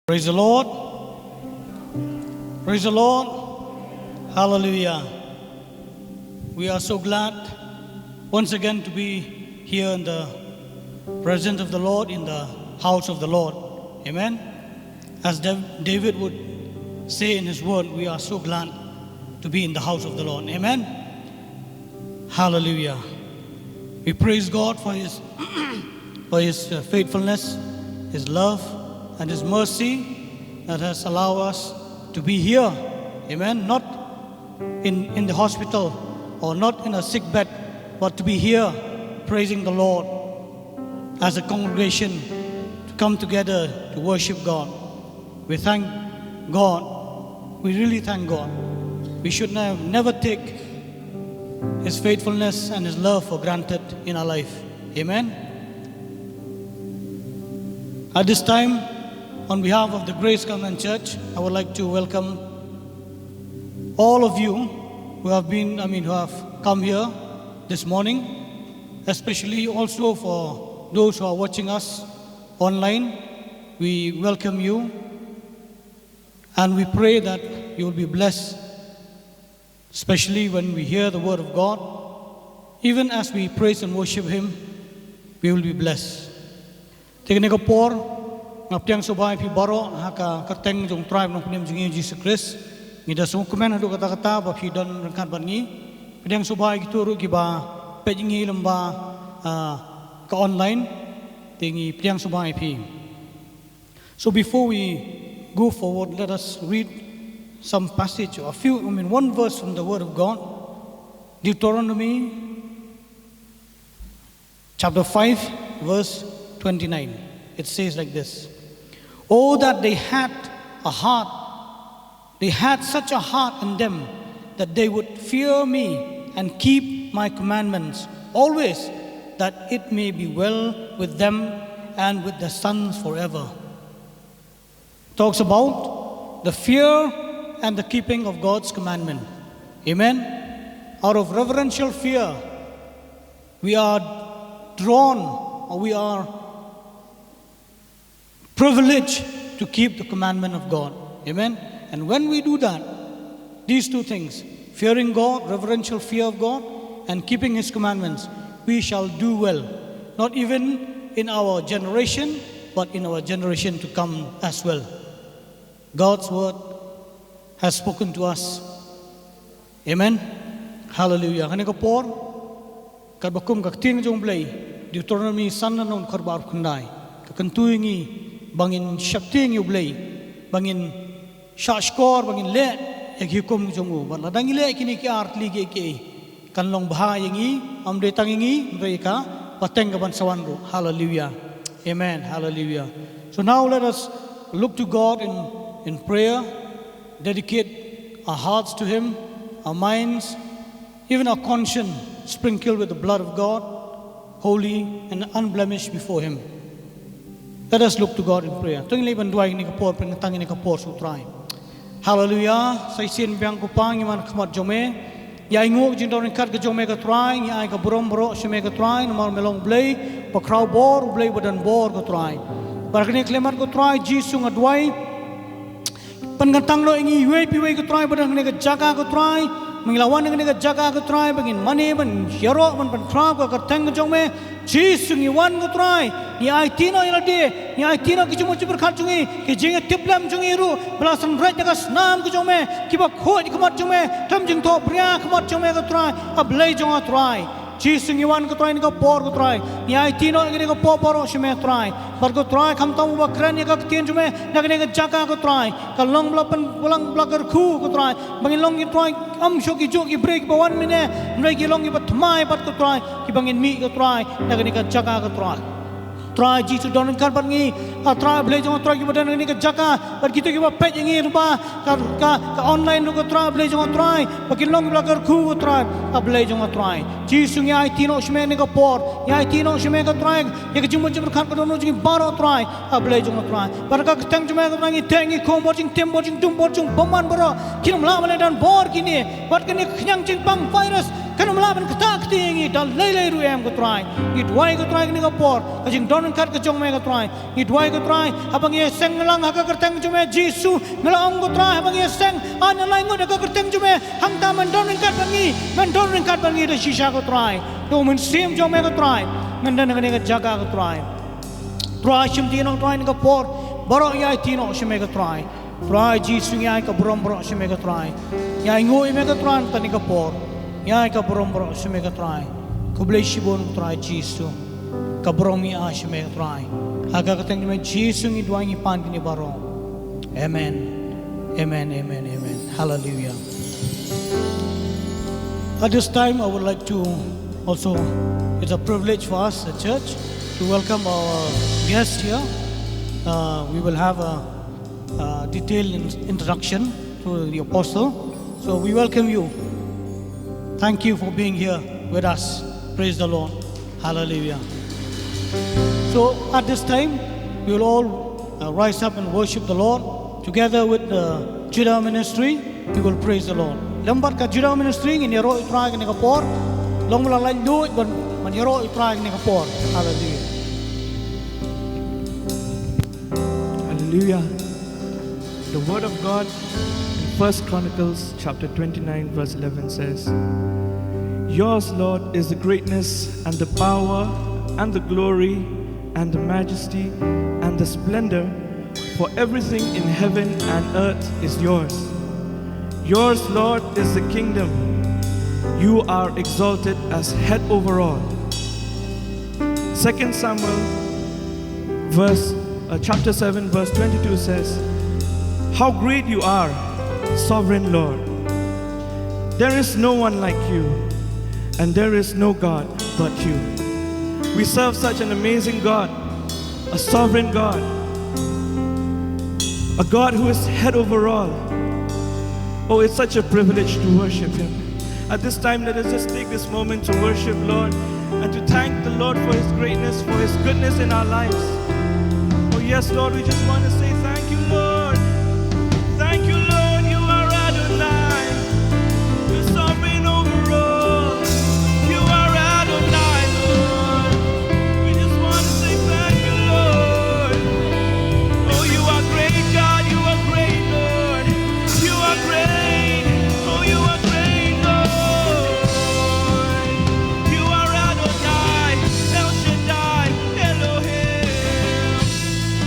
Praise the Lord. Praise the Lord. Hallelujah. We are so glad once again to be here in the presence of the Lord, in the house of the Lord. Amen. As David would say in his word, we are so glad to be in the house of the Lord. Amen. Hallelujah. We praise God for His faithfulness, His love, and His mercy that has allowed us to be here. Amen. Not in the hospital or not in a sick bed, but to be here praising the Lord as a congregation to come together to worship God. We thank God. We really thank God. We should never take His faithfulness and His love for granted in our life. Amen. At this time, on behalf of the Grace Covenant Church, I would like to welcome all of you who have come here this morning, especially also for those who are watching us online. We welcome you and we pray that you will be blessed, especially when we hear the Word of God. Even as we praise and worship Him, we will be blessed. Ngaptiang subay pi baro haka kateng jong tribe nong pinem jing Jesus Christ ngida sung kumen hadu kata-kata ba pi don rangkat bangi pidang subay gitu ru giba pejingi lamba ka online tingi pidang subay pi. So before we go forward, let us read some passage or one verse from the Word of God. Deuteronomy chapter 5 verse 29. It says like this: "Oh, that they had such a heart in them, that they would fear me and keep my commandments always, that it may be well with them and with their sons forever." Talks about the fear and the keeping of God's commandment. Amen. Out of reverential fear, we are drawn, or we are privilege to keep the commandment of God. Amen. And when we do that, these two things, fearing God, reverential fear of God, and keeping His commandments, we shall do well. Not even in our generation, but in our generation to come as well. God's word has spoken to us. Amen. Hallelujah. Kaneka por kadbakum kakting jong blay Deuteronomy sanna non karbar kundai kakantuingi bangin syakting yublay bangin syashkor bangin le yak hukum jongu ban ladang ile kini ki art ligi ki kanlong bahayangi amde tangingi mereka pateng kaban sawanru. Hallelujah. Amen. Hallelujah. So now let us look to God in prayer, dedicate our hearts to Him, our minds, even our conscience sprinkled with the blood of God, holy and unblemished before Him. Let us look to God in prayer. Hallelujah. Saisin biang kupang iman khmat jome. Ya inguk jindon kat ke jome ka try, ya ai ka brom bro sheme ka try, nomar melong blay, pakraw bor, blay badan bor ka try. Barkene klemat ka try, jisu ngadwai. Pangantang lo ingi we pi we ka try badan ne ka jaga ka try. Mengilawan ne ka jaga ka try, bangin mane ban hero ban trap ka teng ka jome. Jesus ni wan ko try ni ai tino ilade ni ai tino ki chumo chupur khat chungi ki jinga tiplam chungi ru belasan rai jaga snam ko jome ki ba khoj khamat jome tam jing tho bria khamat jome ko try ablei jonga try Jesus ni wan ko try ni ko por ko try ni ai tino ni ko por shme try bar ko try kham tam ba kran ni ka tin jome nagne ka jaka ko try ka long blapan pulang blagar khu ko try bangin long ki try am sho ki jo ki break ba 1 minute nai ki long ki ba thmai bat ko try ki bangin mi ko try nagani ka jaga ka try jisu don kan bangi try blay jong try ki badan nagani ka jaga bar gitu ki ba pet yangi rupa ka online ko try blay jong try bakin long blagar khu ko try blay jong try jisu ngi ai tino shme ni ka por ai tino shme ka try ye ka jumon jumon khan ka don ji baro try blay jong try bar ka tang jme ka bangi tengi khom bor jing tem bor jing tum bor jing boman boro kinum la male dan bor kini bat kini khyang jing bang virus kan melaban ketak tiangi dal lele ruem ko try ni dwai ko try ni ko por ka jing don kat ka jong me ko try ni dwai ko try abang ye seng lang ha ka kerteng jume jisu melang ko try abang ye seng an lai ngot ka kerteng jume hang ta man don kat bangi de shisha ko try to men sim jong me ko try men dan ne ka jaga ko try shim ti nong try ni ko por baro ya ti no shime ko try jisu ya ka brom bro shime ko try ya ngoi me ko try ta ni ko por ya ka brom bro shime ko try ko blai shibon ko try jisu ka brom ya shime ko try aga ka teng me jisu ni dwai ni pan ni baro amen hallelujah. At this time I would like to also, it's a privilege for us at church to welcome our guest here. We will have a detailed introduction to the apostle. So we welcome you. Thank you for being here with us. Praise the Lord. Hallelujah. So at this time, we will all rise up and worship the Lord. Together with the Judah ministry, we will praise the Lord. Lambat ka Judah ministry, in yero itrag ni kapor. Long mula lain do it, but man yero itrag ni kapor. Hallelujah. Hallelujah. The word of God in 1 Chronicles chapter 29 verse 11 says, Yours, Lord, is the greatness and the power and the glory and the majesty and the splendor, for everything in heaven and earth is yours. Yours, Lord, is the kingdom. You are exalted as head over all. 2 Samuel chapter 7 verse 22 says, How great you are, sovereign Lord. There is no one like you, and there is no God but you. We serve such an amazing God, a sovereign God, a God who is head over all. Oh, it's such a privilege to worship Him. At this time, let us just take this moment to worship Lord and to thank the Lord for His greatness, for His goodness in our lives. Oh yes, Lord, we just want to say thank you, Lord. Thank you, Lord, you are Adonai. You're sovereign over all. You are Adonai, Lord. We just want to say thank you, Lord. Oh, you are great, God. You are great, Lord. You are great. Oh, you are great, Lord. You are Adonai, El Shaddai, Elohim.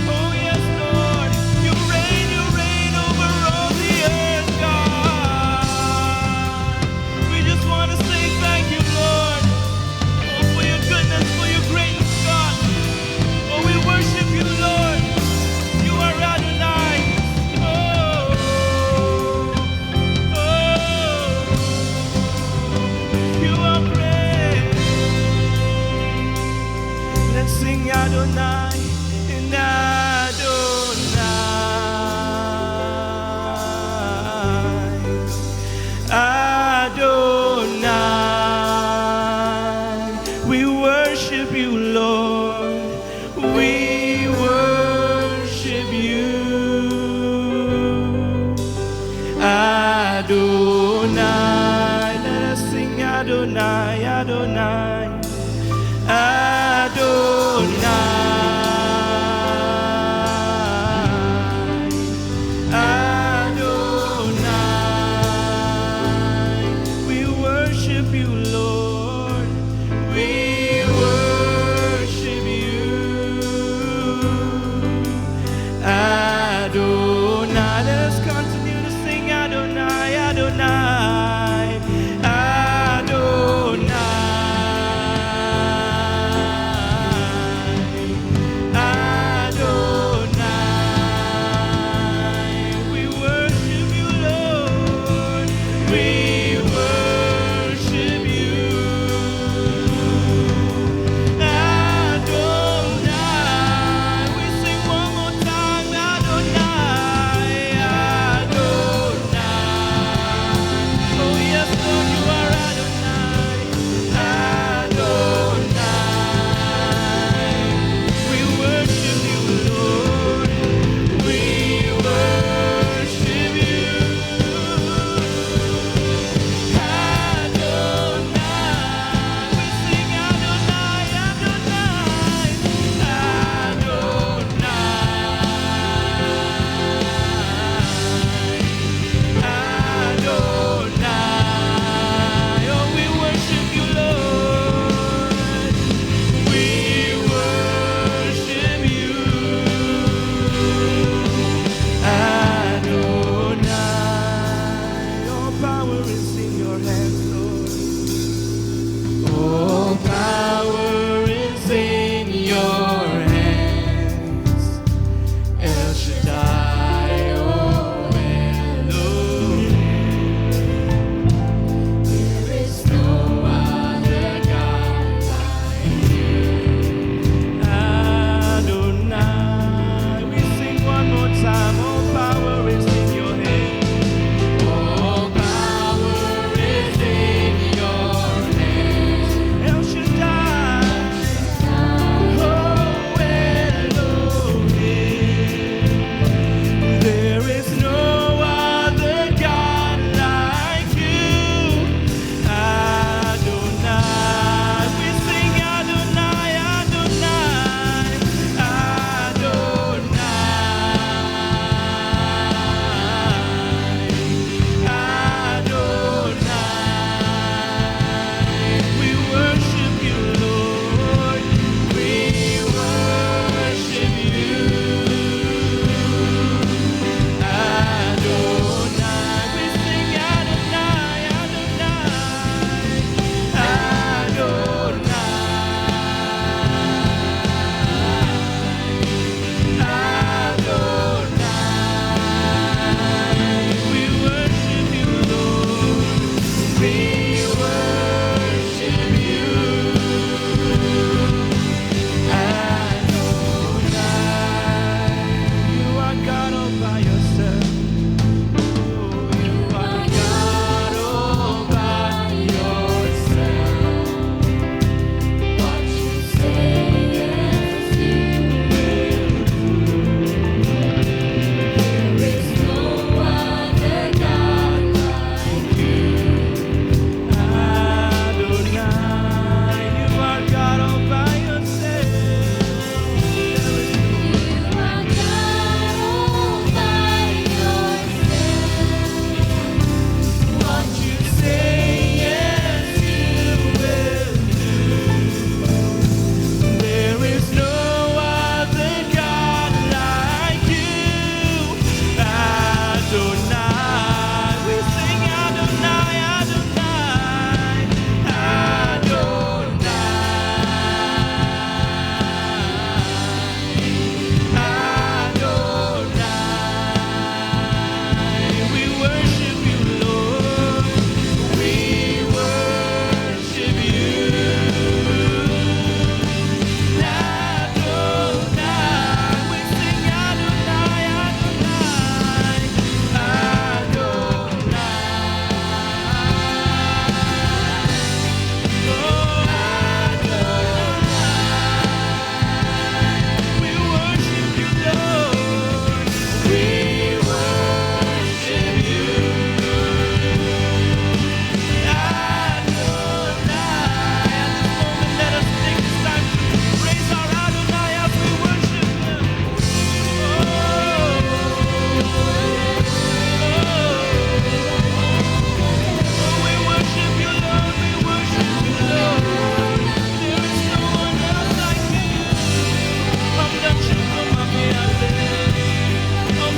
Oh, yes, Lord. You reign over all the earth, God. We just want to say thank you, Lord. Oh, for your goodness, for your greatness, God. Oh, we worship you, Lord. You are Adonai. Oh, you are great. Let's sing Adonai in Adonai. We worship you, Lord. We worship you. Adonai. Let us sing Adonai, Adonai. Adonai, we worship you, Lord. We worship you. Adonai, let us continue to sing Adonai, Adonai, Adonai. Adonai, we sing one more time, Adonai.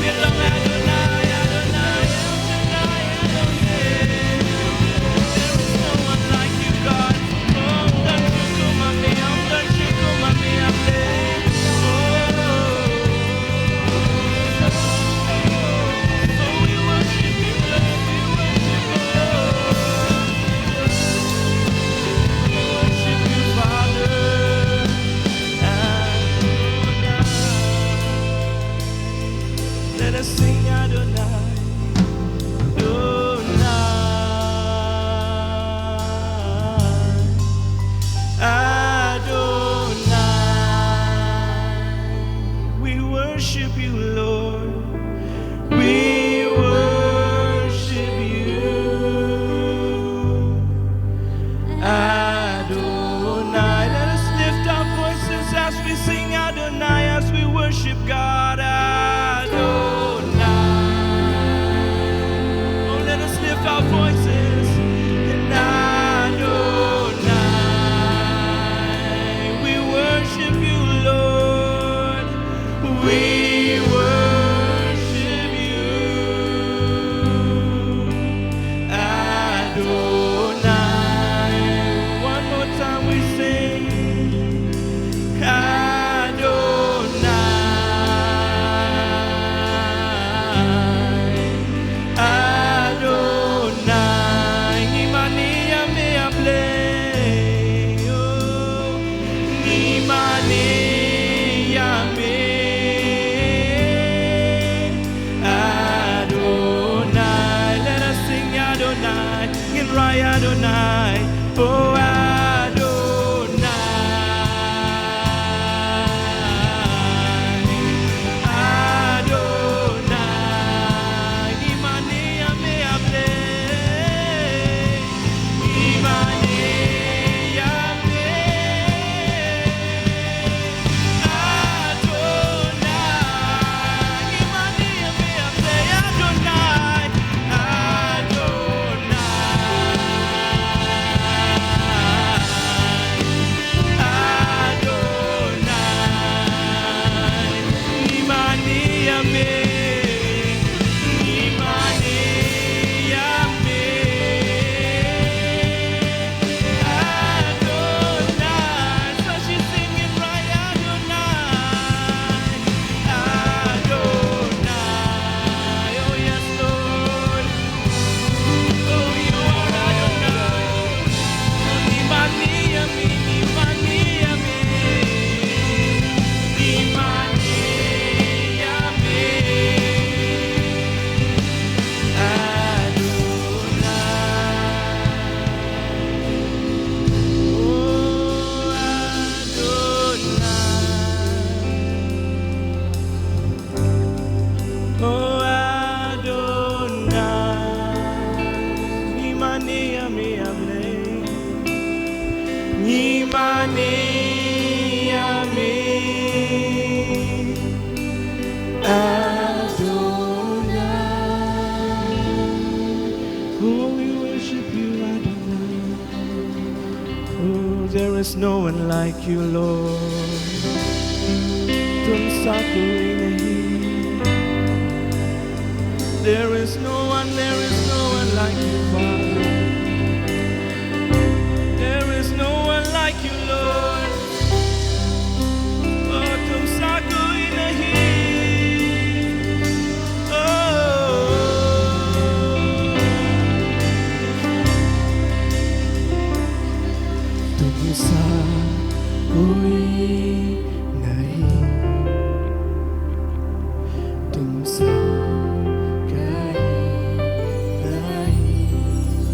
belong Adonai, Adonai, Adonai, Adonai. There is no one like you, God. Oh, don't you come on me, oh, don't you come on me, I'm there. Oh, we worship you, Lord, we worship you, Lord. We worship you, Father. Let us sing Adonai, Adonai, Adonai. We worship you, Lord. We worship you, Adonai. Let us lift our voices as we sing Adonai, as we worship God, Adonai. Oh, let us lift our voices in Adonai. We worship you, Lord. We worship you, Adonai. One more time we sing Adonai, Adonai. Imani ame able, oh, Imani ame Adonai. Let us sing Adonai, in Rai Adonai, oh Adonai, Adonai. Imani ame able, Imani ame Adonai. Imani ame able, Adonai, There is no one like you, Lord. There is no one like you, Father. There is no one like you, Lord. Oh, tum saku inahi. तुमसा कोई नहीं, तुमसा कहीं नहीं।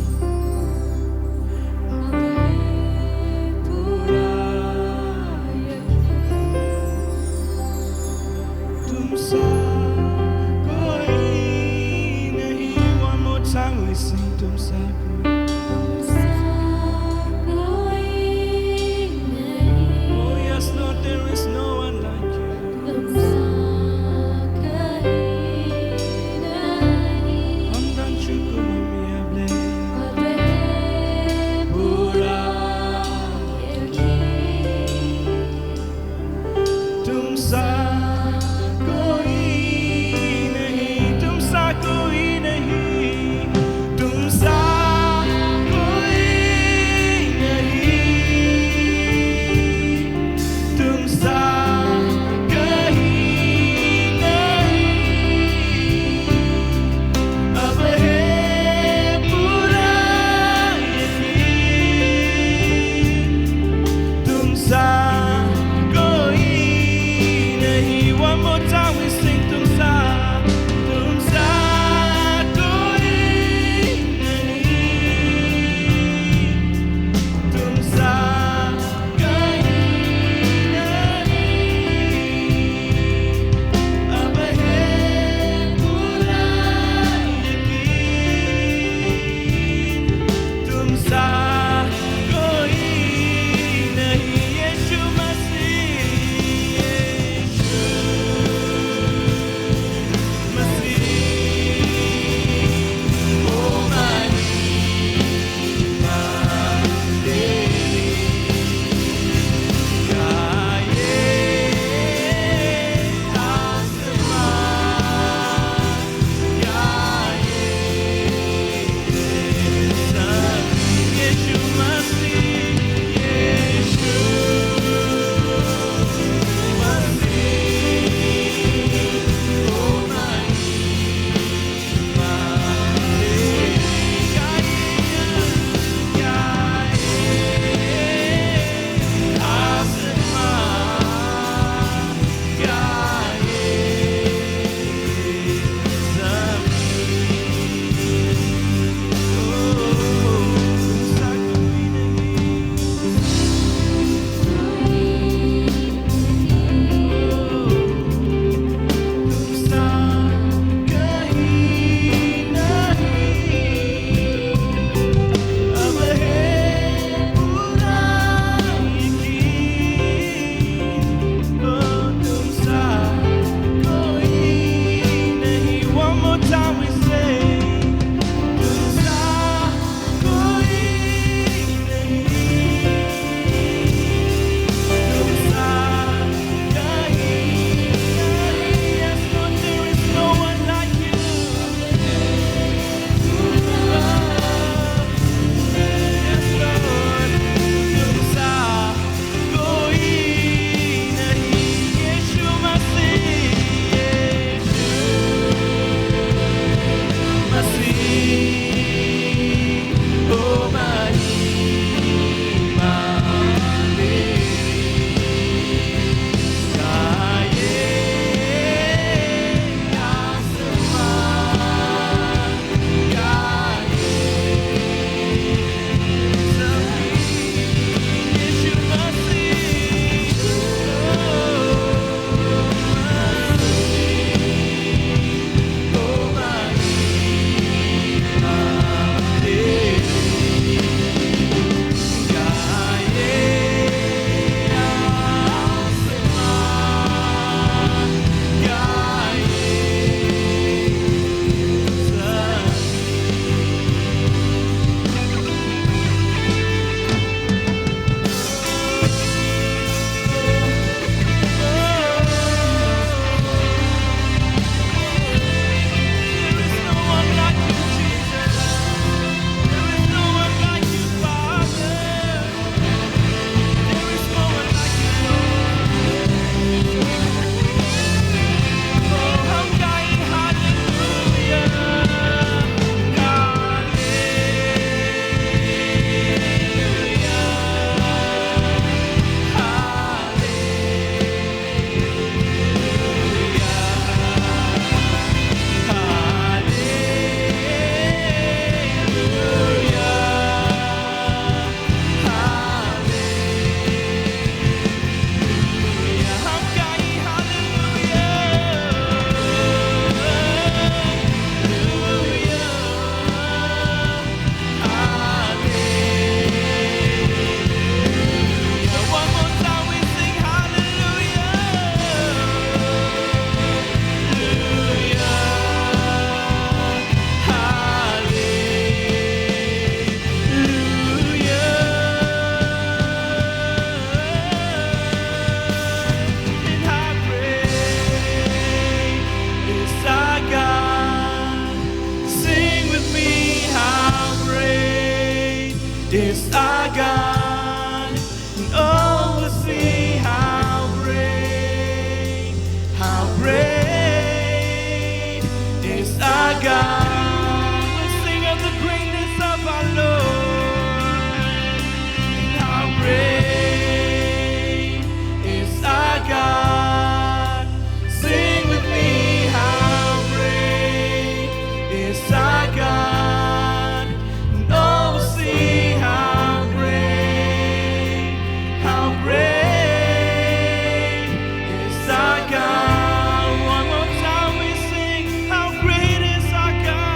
our God. We'll sing of the greatness of our Lord. How great is our God. Sing with me, how great is our God. And oh, we'll see how great is our God. One more time we sing, how great is our God.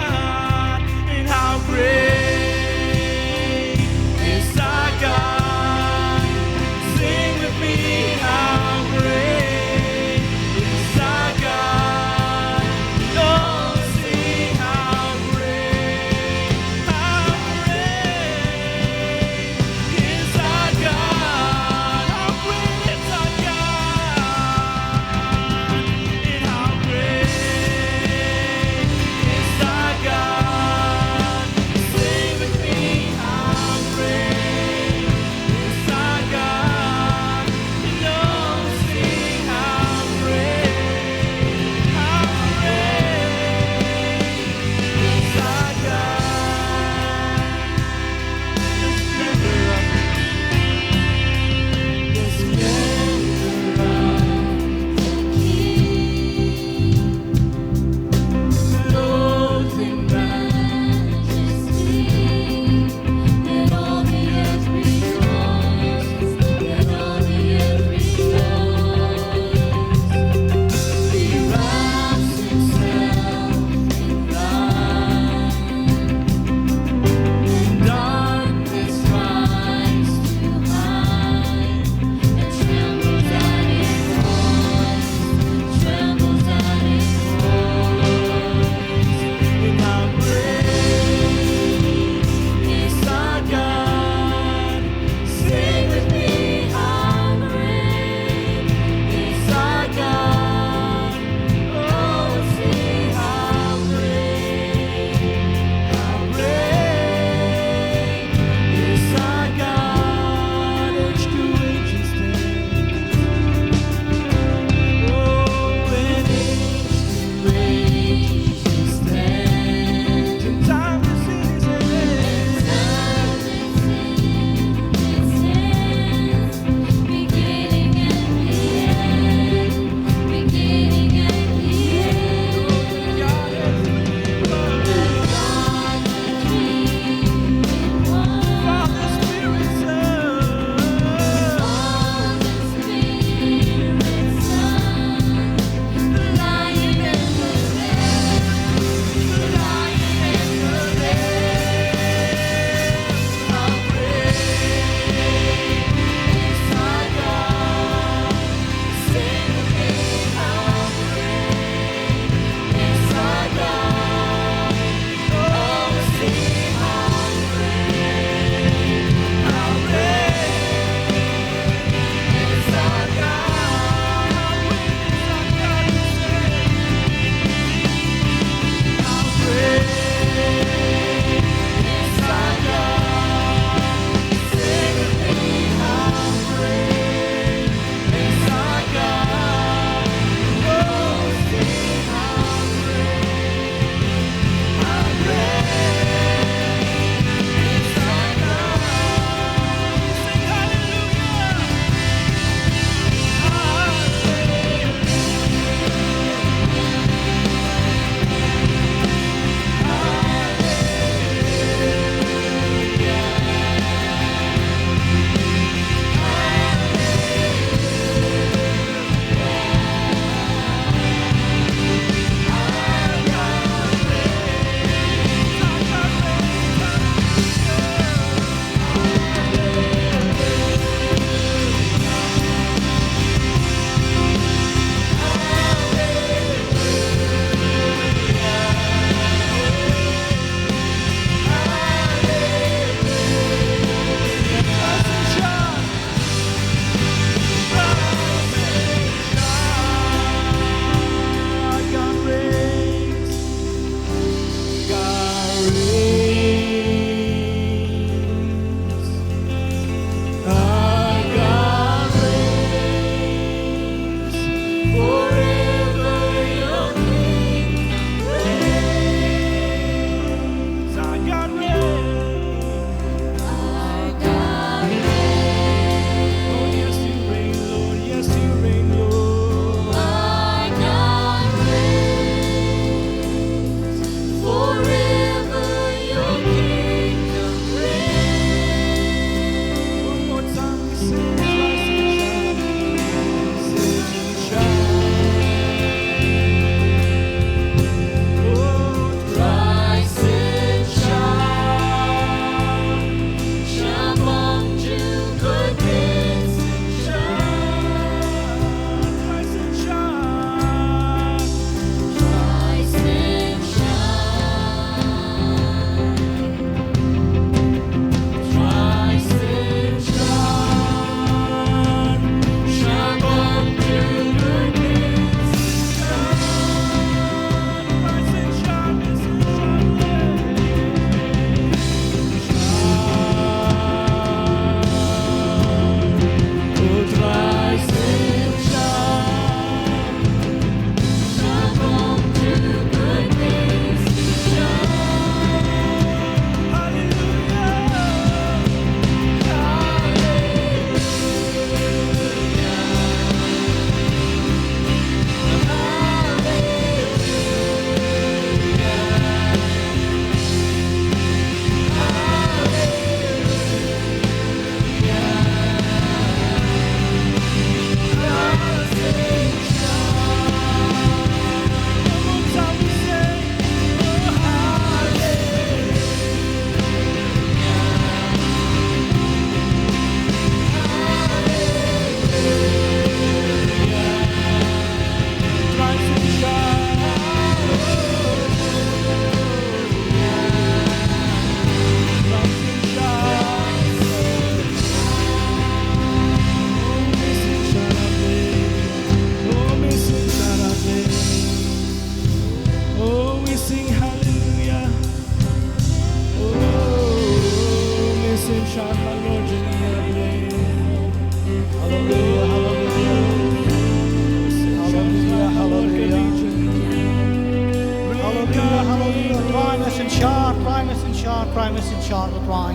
Messenchar, try Messenchar, try Messenchar ko try.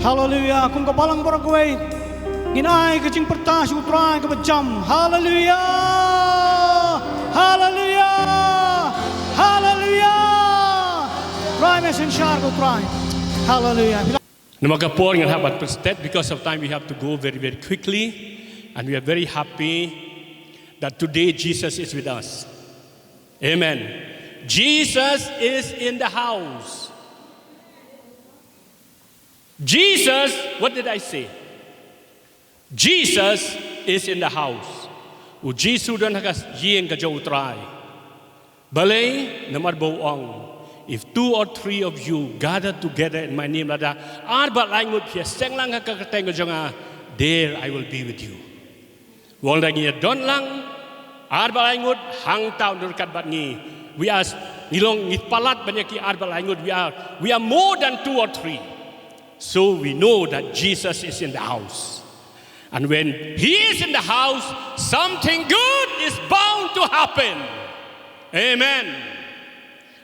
Hallelujah. Kung kabalang baragway, ginay ka jing pertas ko try ka bajam. Hallelujah. Hallelujah. Hallelujah. Try Messenchar ko try. Hallelujah. Namagapor ng habat prestet, because of time we have to go very, very quickly, and we are very happy that today Jesus is with us. Amen. Jesus is in the house. Jesus, what did I say? Jesus is in the house. U Jesus dan hakas yin ka jau try. Balay namar boong. If 2 or 3 of you gather together in my name, lada, arba langut pia seng lang hakakateng ka jonga, there I will be with you. Wong lagi don lang, arba langut hang tau nurkat bat ni. We are nilong nitpalat banyaki arba langut. We are more than 2 or 3. So we know that Jesus is in the house. And when He is in the house, something good is bound to happen. Amen.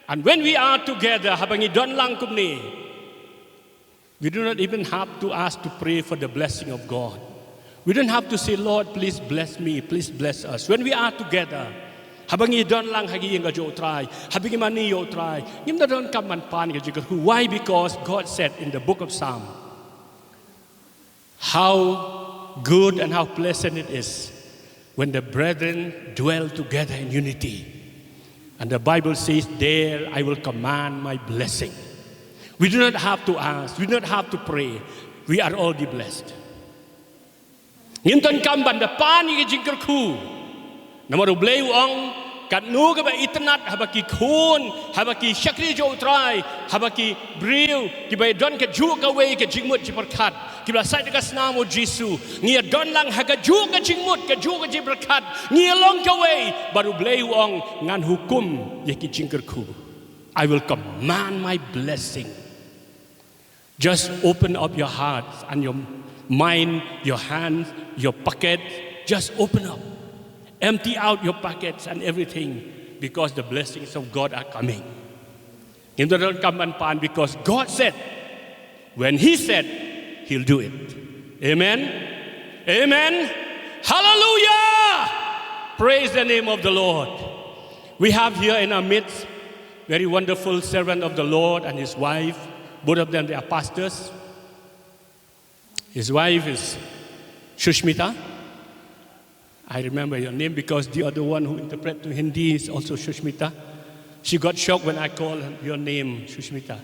And when we are together, habangi don lang kumni, we do not even have to ask to pray for the blessing of God. We don't have to say, Lord, please bless me, please bless us. When we are together, habangi don lang hagi yung gajo try, habangi mani yo try. Yung na don kam man pan gajo. Why? Because God said in the book of Psalm, how good and how pleasant it is when the brethren dwell together in unity. And the Bible says, there I will command my blessing. We do not have to ask. We do not have to pray. We are already blessed. Nginton kamban da pani ke jingker ku. Namaru bleu ong kat nu ke ba itnat habaki khon habaki shakri jo try habaki breu ki ba don ke ju ka we ke jingmut ji berkat ki ba sai dekat namo Jesu ngia don lang haga ju ke jingmut ke ju ke ji berkat ngia long ka we baru bleu ong ngan hukum ye ki jingker ku. I will command my blessing. Just open up your heart and your mind, your hands, your pocket. Just open up. Empty out your pockets and everything, because the blessings of God are coming. Because God said, when He said, He'll do it. Amen. Amen. Hallelujah. Praise the name of the Lord. We have here in our midst very wonderful servant of the Lord and his wife. Both of them, they are pastors. His wife is Shushmita. I remember your name because the other one who interprets to Hindi is also Shushmita. She got shocked when I called your name, Shushmita.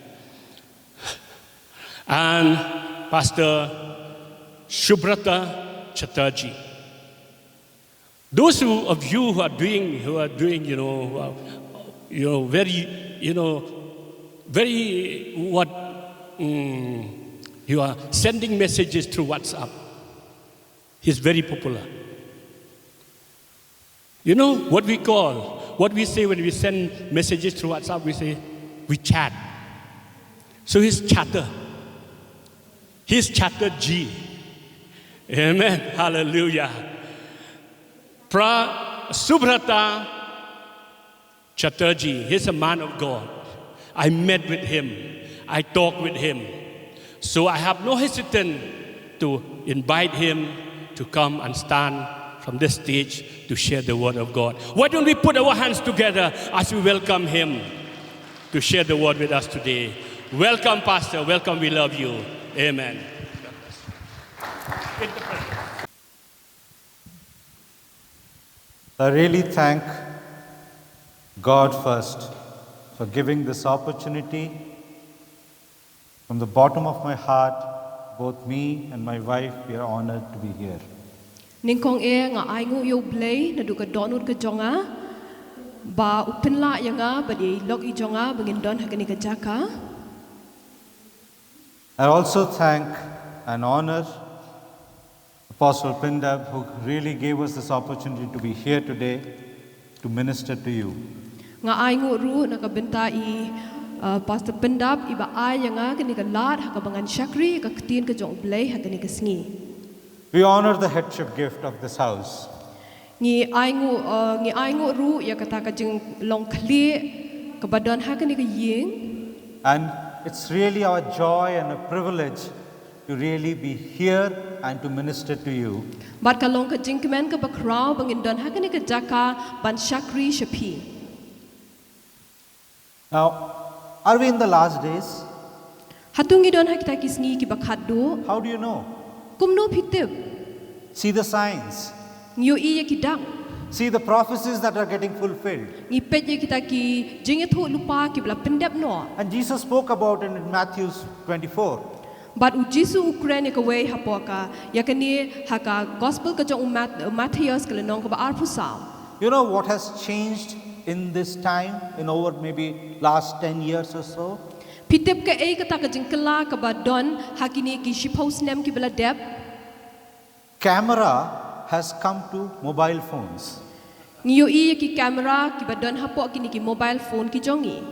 And Pastor Shubrata Chatterjee. Those of you who are doing, you are sending messages through WhatsApp. He's very popular. You know what we say when we send messages through WhatsApp, we chat. So he's chatter. He's Chatterjee. Amen. Hallelujah. Subrata Chatterjee, he's a man of God. I met with him. I talked with him. So I have no hesitation to invite him to come and stand from this stage to share the word of God. Why don't we put our hands together as we welcome him to share the word with us today. Welcome, Pastor. Welcome. We love you. Amen. I really thank God first for giving this opportunity. From the bottom of my heart, both me and my wife, we are honored to be here. Ningkong nga ay ngu yo blay na duka donut ka jonga ba upinla yanga ba di log I jonga bangin don hakani ka jaka. I also thank and honor Apostle Pindab, who really gave us this opportunity to be here today to minister to you. Nga ay ngu ru nakabenta Pastor Pindab iba ay yanga kani ka lat hakabangan shakri ka ktin ka jong blay hakani ka sngi. We honor the headship gift of this house. Ngi ay ngu ru ya kata ka jeng long kli ka badon hakani ka ying. And it's really our joy and a privilege to really be here and to minister to you. Bat ka long ka jingkemen ka bakrau bangin don hakani ka jaka ban shakri shapi. Now, are we in the last days? Hatungi don hakita kisngi ki bakhadu. How do you know? Kumno pitib. See the signs. Ngiyo iya ki dang. See the prophecies that are getting fulfilled. Ngi pet ye kita ki jingethu lupa ki bla pendep no. And Jesus spoke about it in Matthew 24. But ujisu Ukraine ka way hapoka yakani haka gospel ka jong Matthias ka lenong ka ba arpusal. You know what has changed in this time, in over maybe last 10 years or so? Pitip ka ay kata ka jingkala ka ba don hakini ki shipos nem ki bla dep. Camera has come to mobile phones. Ngiyo iya ki camera ki ba don hapo kini ki mobile phone ki jongi.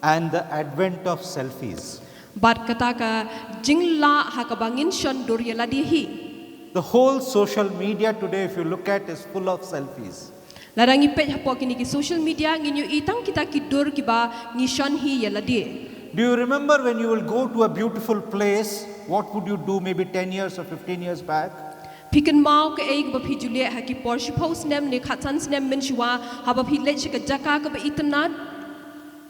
And the advent of selfies. But kata ka jingla hakabangin shon durya ladihi. The whole social media today, if you look at, is full of selfies. Larangi pet hapo kini ki social media nginyo itang kita ki dur ki ba ngishon hi yaladi. Do you remember when you will go to a beautiful place, what would you do maybe 10 years or 15 years back? Pikan mau ka ay ba phi Juliet haki Porsche post nem ne khatan nem men shwa haba phi lech ka jaka ka ba itanat.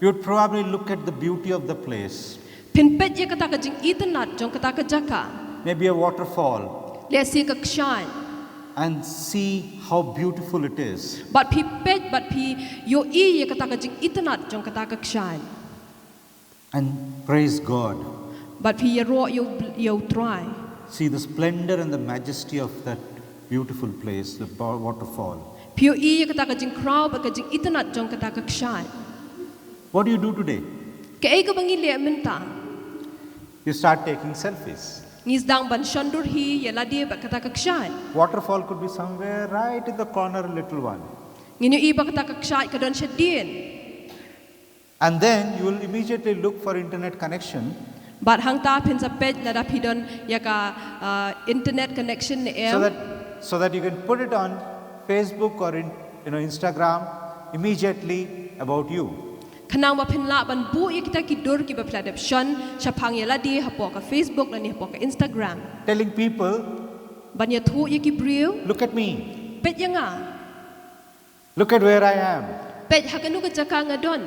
You would probably look at the beauty of the place. Pin pet ye kata ka jing itanat jong kata ka jaka. Maybe a waterfall. Le si ka kshan. And see how beautiful it is. But phi pet but phi yo ye kata ka jing itanat jong kata ka kshan. And praise God. But phi ye ro yo try. See the splendor and the majesty of that beautiful place, the waterfall. Pio ye kata ka jing crowd ba ka jing itanat jong kata ka kshan. What do you do today? Ka ay ka bangi le menta. You start taking selfies. Ngis dang ban shandur hi ye ladi ba kata ka kshan. Waterfall could be somewhere right in the corner, a little one. Nginyo iba kata ka kshan ka don shadien. And then you will immediately look for internet connection. But hang ta pin sa pet la da pidon ya ka internet connection ne So that you can put it on Facebook or in Instagram immediately about you. Kanang wa pin la ban bu ye kita ki dur ki ba pladep shon chapang ye ladi hapo ka Facebook la ni hapo ka Instagram. Telling people, Ban ye thu ye ki briu look at me. pet ya nga. Look at where I am. Pet hakanu ka jaka nga don.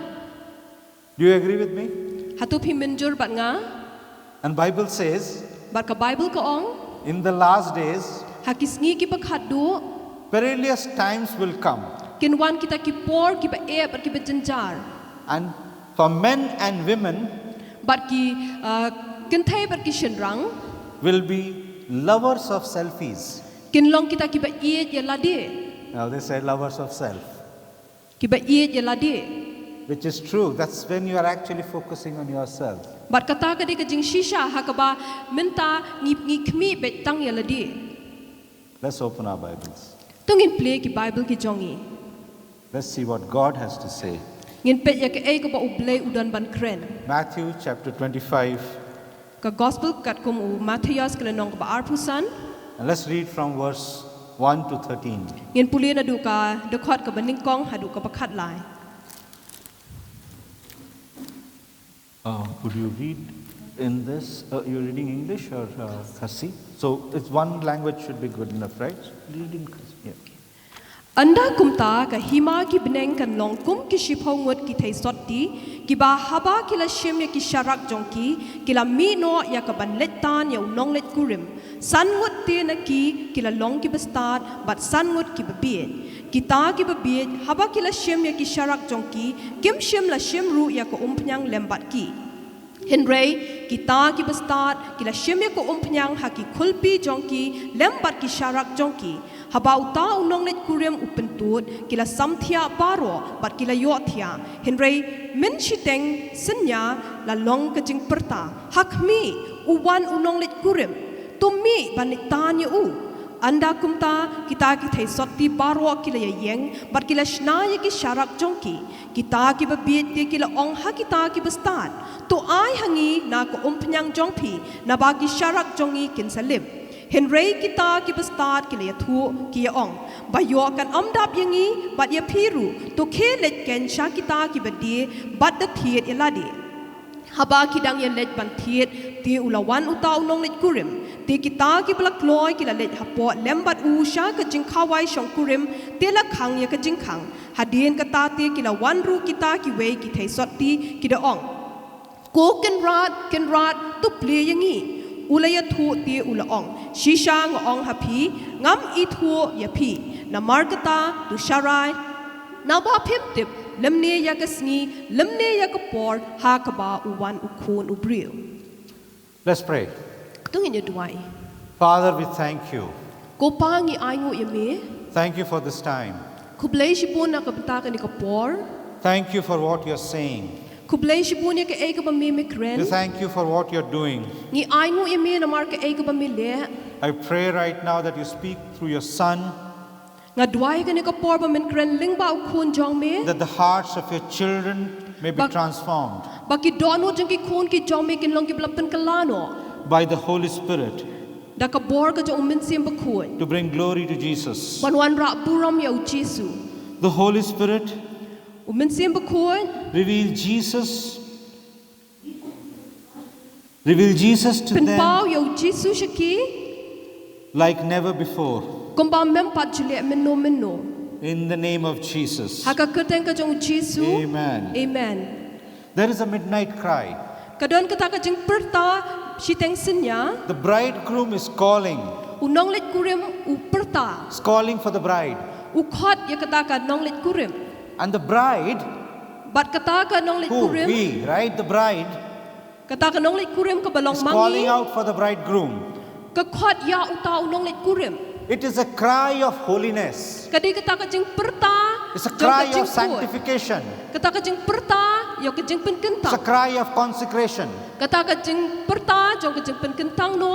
Do you agree with me? Hatu pi menjur bat nga. And Bible says, Bat ka Bible ka ong in the last days, hakisngi ki ba khadu perilous times will come. kinwan kita ki por ki ba e bat ki ba janjar. And for men and women Bat ki kinthai bat ki shinrang will be lovers of selfies. kinlong kita ki ba e ye ladi. Now they say lovers of self, Ki ba e ye ladi. which is true. That's when you are actually focusing on yourself. Bat kata ka di ka jing shisha hakaba minta ngi khmi bet tang ye ladi. Let's open our Bibles. Tungin play ki Bible ki jongi. Let's see what God has to say. Ngin pet ya ka e ko ba ublay udan ban kren. Matthew chapter 25. Ka gospel kat kum u Matthias ka lenong ka ba arpusan. And let's read from verse 1 to 13. Ngin puli na du ka dekhot ka baning kong hadu ka pakhat lai. Could you read in this? You're reading English or Khasi? So it's one language should be good enough, right? Read in Khasi. Yeah. Anda kumta ka hima ki beneng kan long kum ki shiphawngot ki thai sotti ki ba haba ki la shim ya ki sharak jongki ki la mi no ya ka ban letan ya unong let kurim sangot te na ki la long ki bastat bat sangot ki babiet kita ki babiet haba ki la shim ya ki sharak jongki kim shim la shim ru ya ko umpnyang lembat ki Henry kita ki bastat ki la shim ya ko umpnyang ha ki khulpi jongki lembat ki sharak jongki habau ta unong net kurem upentut kila samthia paro bat kila yothia Henry min shiteng senya la long ka jing perta hakmi uwan unong net kurem tumi banitanya u anda kumta kita ki thai sotti paro kila yeng bat kila shnaya ki sharak jongki kita ki babit te kila ong ha kita ki bastat to ai hangi na ko umpnyang jongpi na bagi sharak jongi kin salim Henry kita ki bastat ki le thu ki ong ba yo kan amdap yangi bat ye phiru to khe let ken sha kita ki badi bat da thiet eladi haba kidang ya let bantiet ti ulawan utaw nong let kurim ti kita ki blak loy ki la let hapo lembat usha ka jing khawai shong kurim ti la khang ya ka jing khang hadien ka ta ti ki la wan ru kita ki wei ki thai sot ti ki da ong ko ken rat tu ple yangi ulaya thu ti ula ong shisha ngong hapi ngam I thu ya phi na markata tu sharai na ba phim tip lemne ya ka sni lemne ya ka por ha ka ba uwan ukhun ubril. Let's pray. Tungin ya duai. Father, we thank you. Ko pa ngi ai ngo ya me. Thank you for this time. Kublay shipon na ka bata ka ni ka por. Thank you for what you're saying. Kublay shipon ya ka ay ka ba me kren. We thank you for what you're doing. Ngi ai ngo ya me na mar ka ay ka ba me le. I pray right now that you speak through your Son, Nga duai ka ni ka por ba men kren ling ba ukhun jong me. that the hearts of your children may be transformed Ba ki dono jong ki khun ki jong me kin long ki blapen kalano. by the Holy Spirit Da ka bor ka jong min sim ba khun. to bring glory to Jesus. Wan ra buram ya u Jesu. The Holy Spirit Umin sim ba khun. reveal Jesus to Pen them pau ya u Jesu shaki. like never before. Komba mem pat jule menno. In the name of Jesus. Haka keteng ka jong Jesu. Amen. Amen. There is a midnight cry. Kadon kata ka jeng perta siteng sinya. The bridegroom is calling. Unong let kurim u perta. Is calling for the bride. U khot ya kata ka nong let kurim. And the bride, Bat kata ka nong let who? kurim. We, right? The bride Kata ka nong let kurim ka balong is calling mangi. out for the bridegroom. Ka khot ya uta unong let kurim. It is a cry of holiness. Kadi kata ka jeng perta. It's a jong cry ka jeng of sanctification. Kata ka jeng perta ya ka jeng pen It's a kentang. cry of consecration. Kata ka jeng perta jong ka jeng pen kentang no.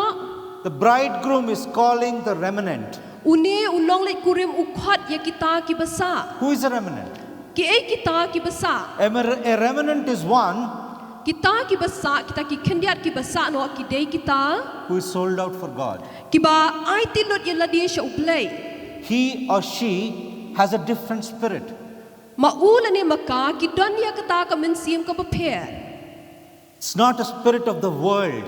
The bridegroom is calling the remnant. Uni unong let kurim u khot ya kita ki basa. Who is a remnant? Ki ay kita ki basa. A remnant is one Kita ki basa, kita ki kendiat ki basa no ki day kita. who is sold out for God. Ki ba ay tilot ya ladia siya ublay. He or she has a different spirit. Maula ni maka ki don ya kata ka mensim ka paper. It's not a spirit of the world.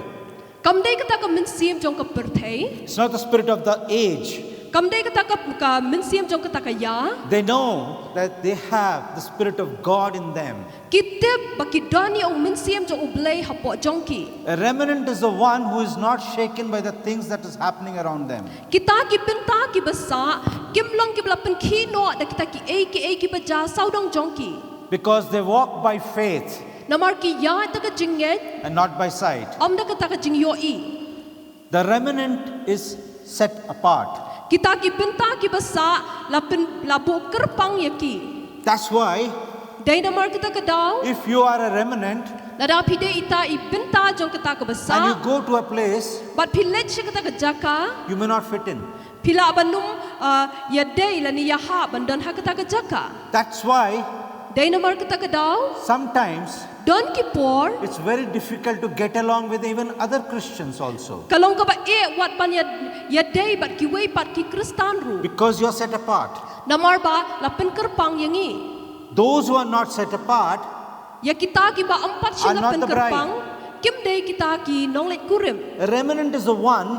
Kam day kata ka mensim jong ka perthei. It's not the spirit of the age. Kam day kata ka mensim jong kata ka ya. They know that they have the Spirit of God in them. Kitip ba ki don ya mensim jong ublay hapo jong ki. A remnant is the one who is not shaken by the things that is happening around them. Kita ki pinta ki basa, kim long ki blapen ki no da kita ki ki baja saudong jong ki. Because they walk by faith Namar ki ya ta ka jinget, and not by sight. am da kata ka jing yo i. The remnant is set apart. Kita ki pinta ki basa labo kerpang ya ki. That's why Dai namar kita ka daw. if you are a remnant Nada pide ita i pinta jong kita ka and you basa. go to a place, But pilet siya kita ka jaka. you may not fit in. Pila banum ya dai la ni ya ha bandan ha kita ka jaka. That's why Dai namar kita ka daw. sometimes Don ki por. it's very difficult to get along with even other Christians also. Kalong ka ba wat ban ya dai bat ki wei pat ki kristan ru. Because you're set apart. Namar ba la pen kerpang yangi. Those who are not set apart Ya kita ki ba ampat siya Are la not pen the bride. kerpang. Kim dai kita ki nong let kurim. A remnant is the one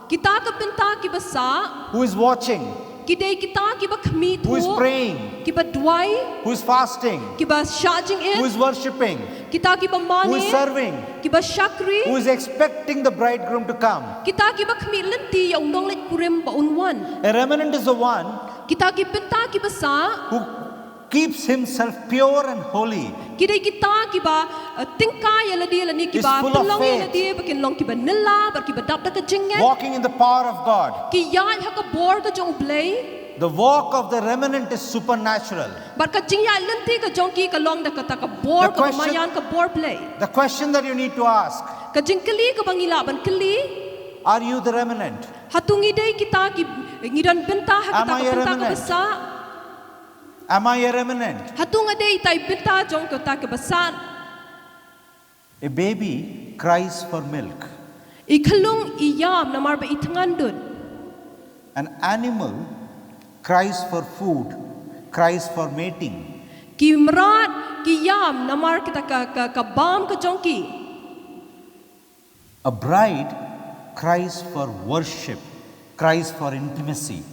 Kita ka pinta ki basa. who is watching, Ki dai kita ki ba khmi who is thu. praying, Ki ba duai. who is fasting, Ki ba charging who in. is worshipping, Kita ki ba who is mane. serving, Ki ba shakri. who is expecting the bridegroom to come. Kita ki ba khmi lenti ya nong let kurim ba unwan. A remnant is the one Kita ki pinta ki basa. who keeps himself pure and holy. Ki dai kita ki ba tingka ya ladi la ni ki Is ba full of pelong ya faith. ladi bakin long ki ba nilla bar ki ba dap da ka jinget. Walking in the power of God. Ki ya ha ka bor ka jong blay. The walk of the remnant is supernatural. Bar ka jing ya lenti ka jong ki ka long da ka ta ka bor The ka question- mayan ka bor blay. The question that you need to ask, Ka jing kali ka bangila ban kali. are you the remnant? Hatungi dai kita ki ngidan benta ha Am kita I ka a benta ka remnant? basa. Am I a remnant? Hatunga dai tai benta jong ka ta ka basa. A baby cries for milk. Ikhalung iyam namar ba ithangan dun. An animal cries for food, cries for mating. Ki mrat ki yam namar kita ka bam ka jong ki. A bride cries for worship, cries for intimacy.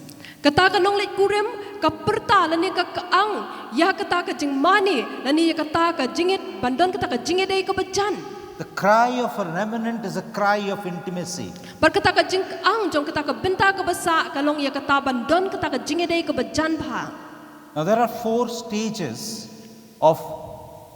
Kata ka nong let kurem ka perta lani ka kaang ya kata ka jing mani lani ya kata ka jingit bandon kata ka jingit dai ka bajan. The cry of a remnant is a cry of intimacy. Bar kata ka jing kaang jong kata ka benta ka basa ka long ya kata bandon kata ka jingit dai ka bajan pha. Now there are 4 stages of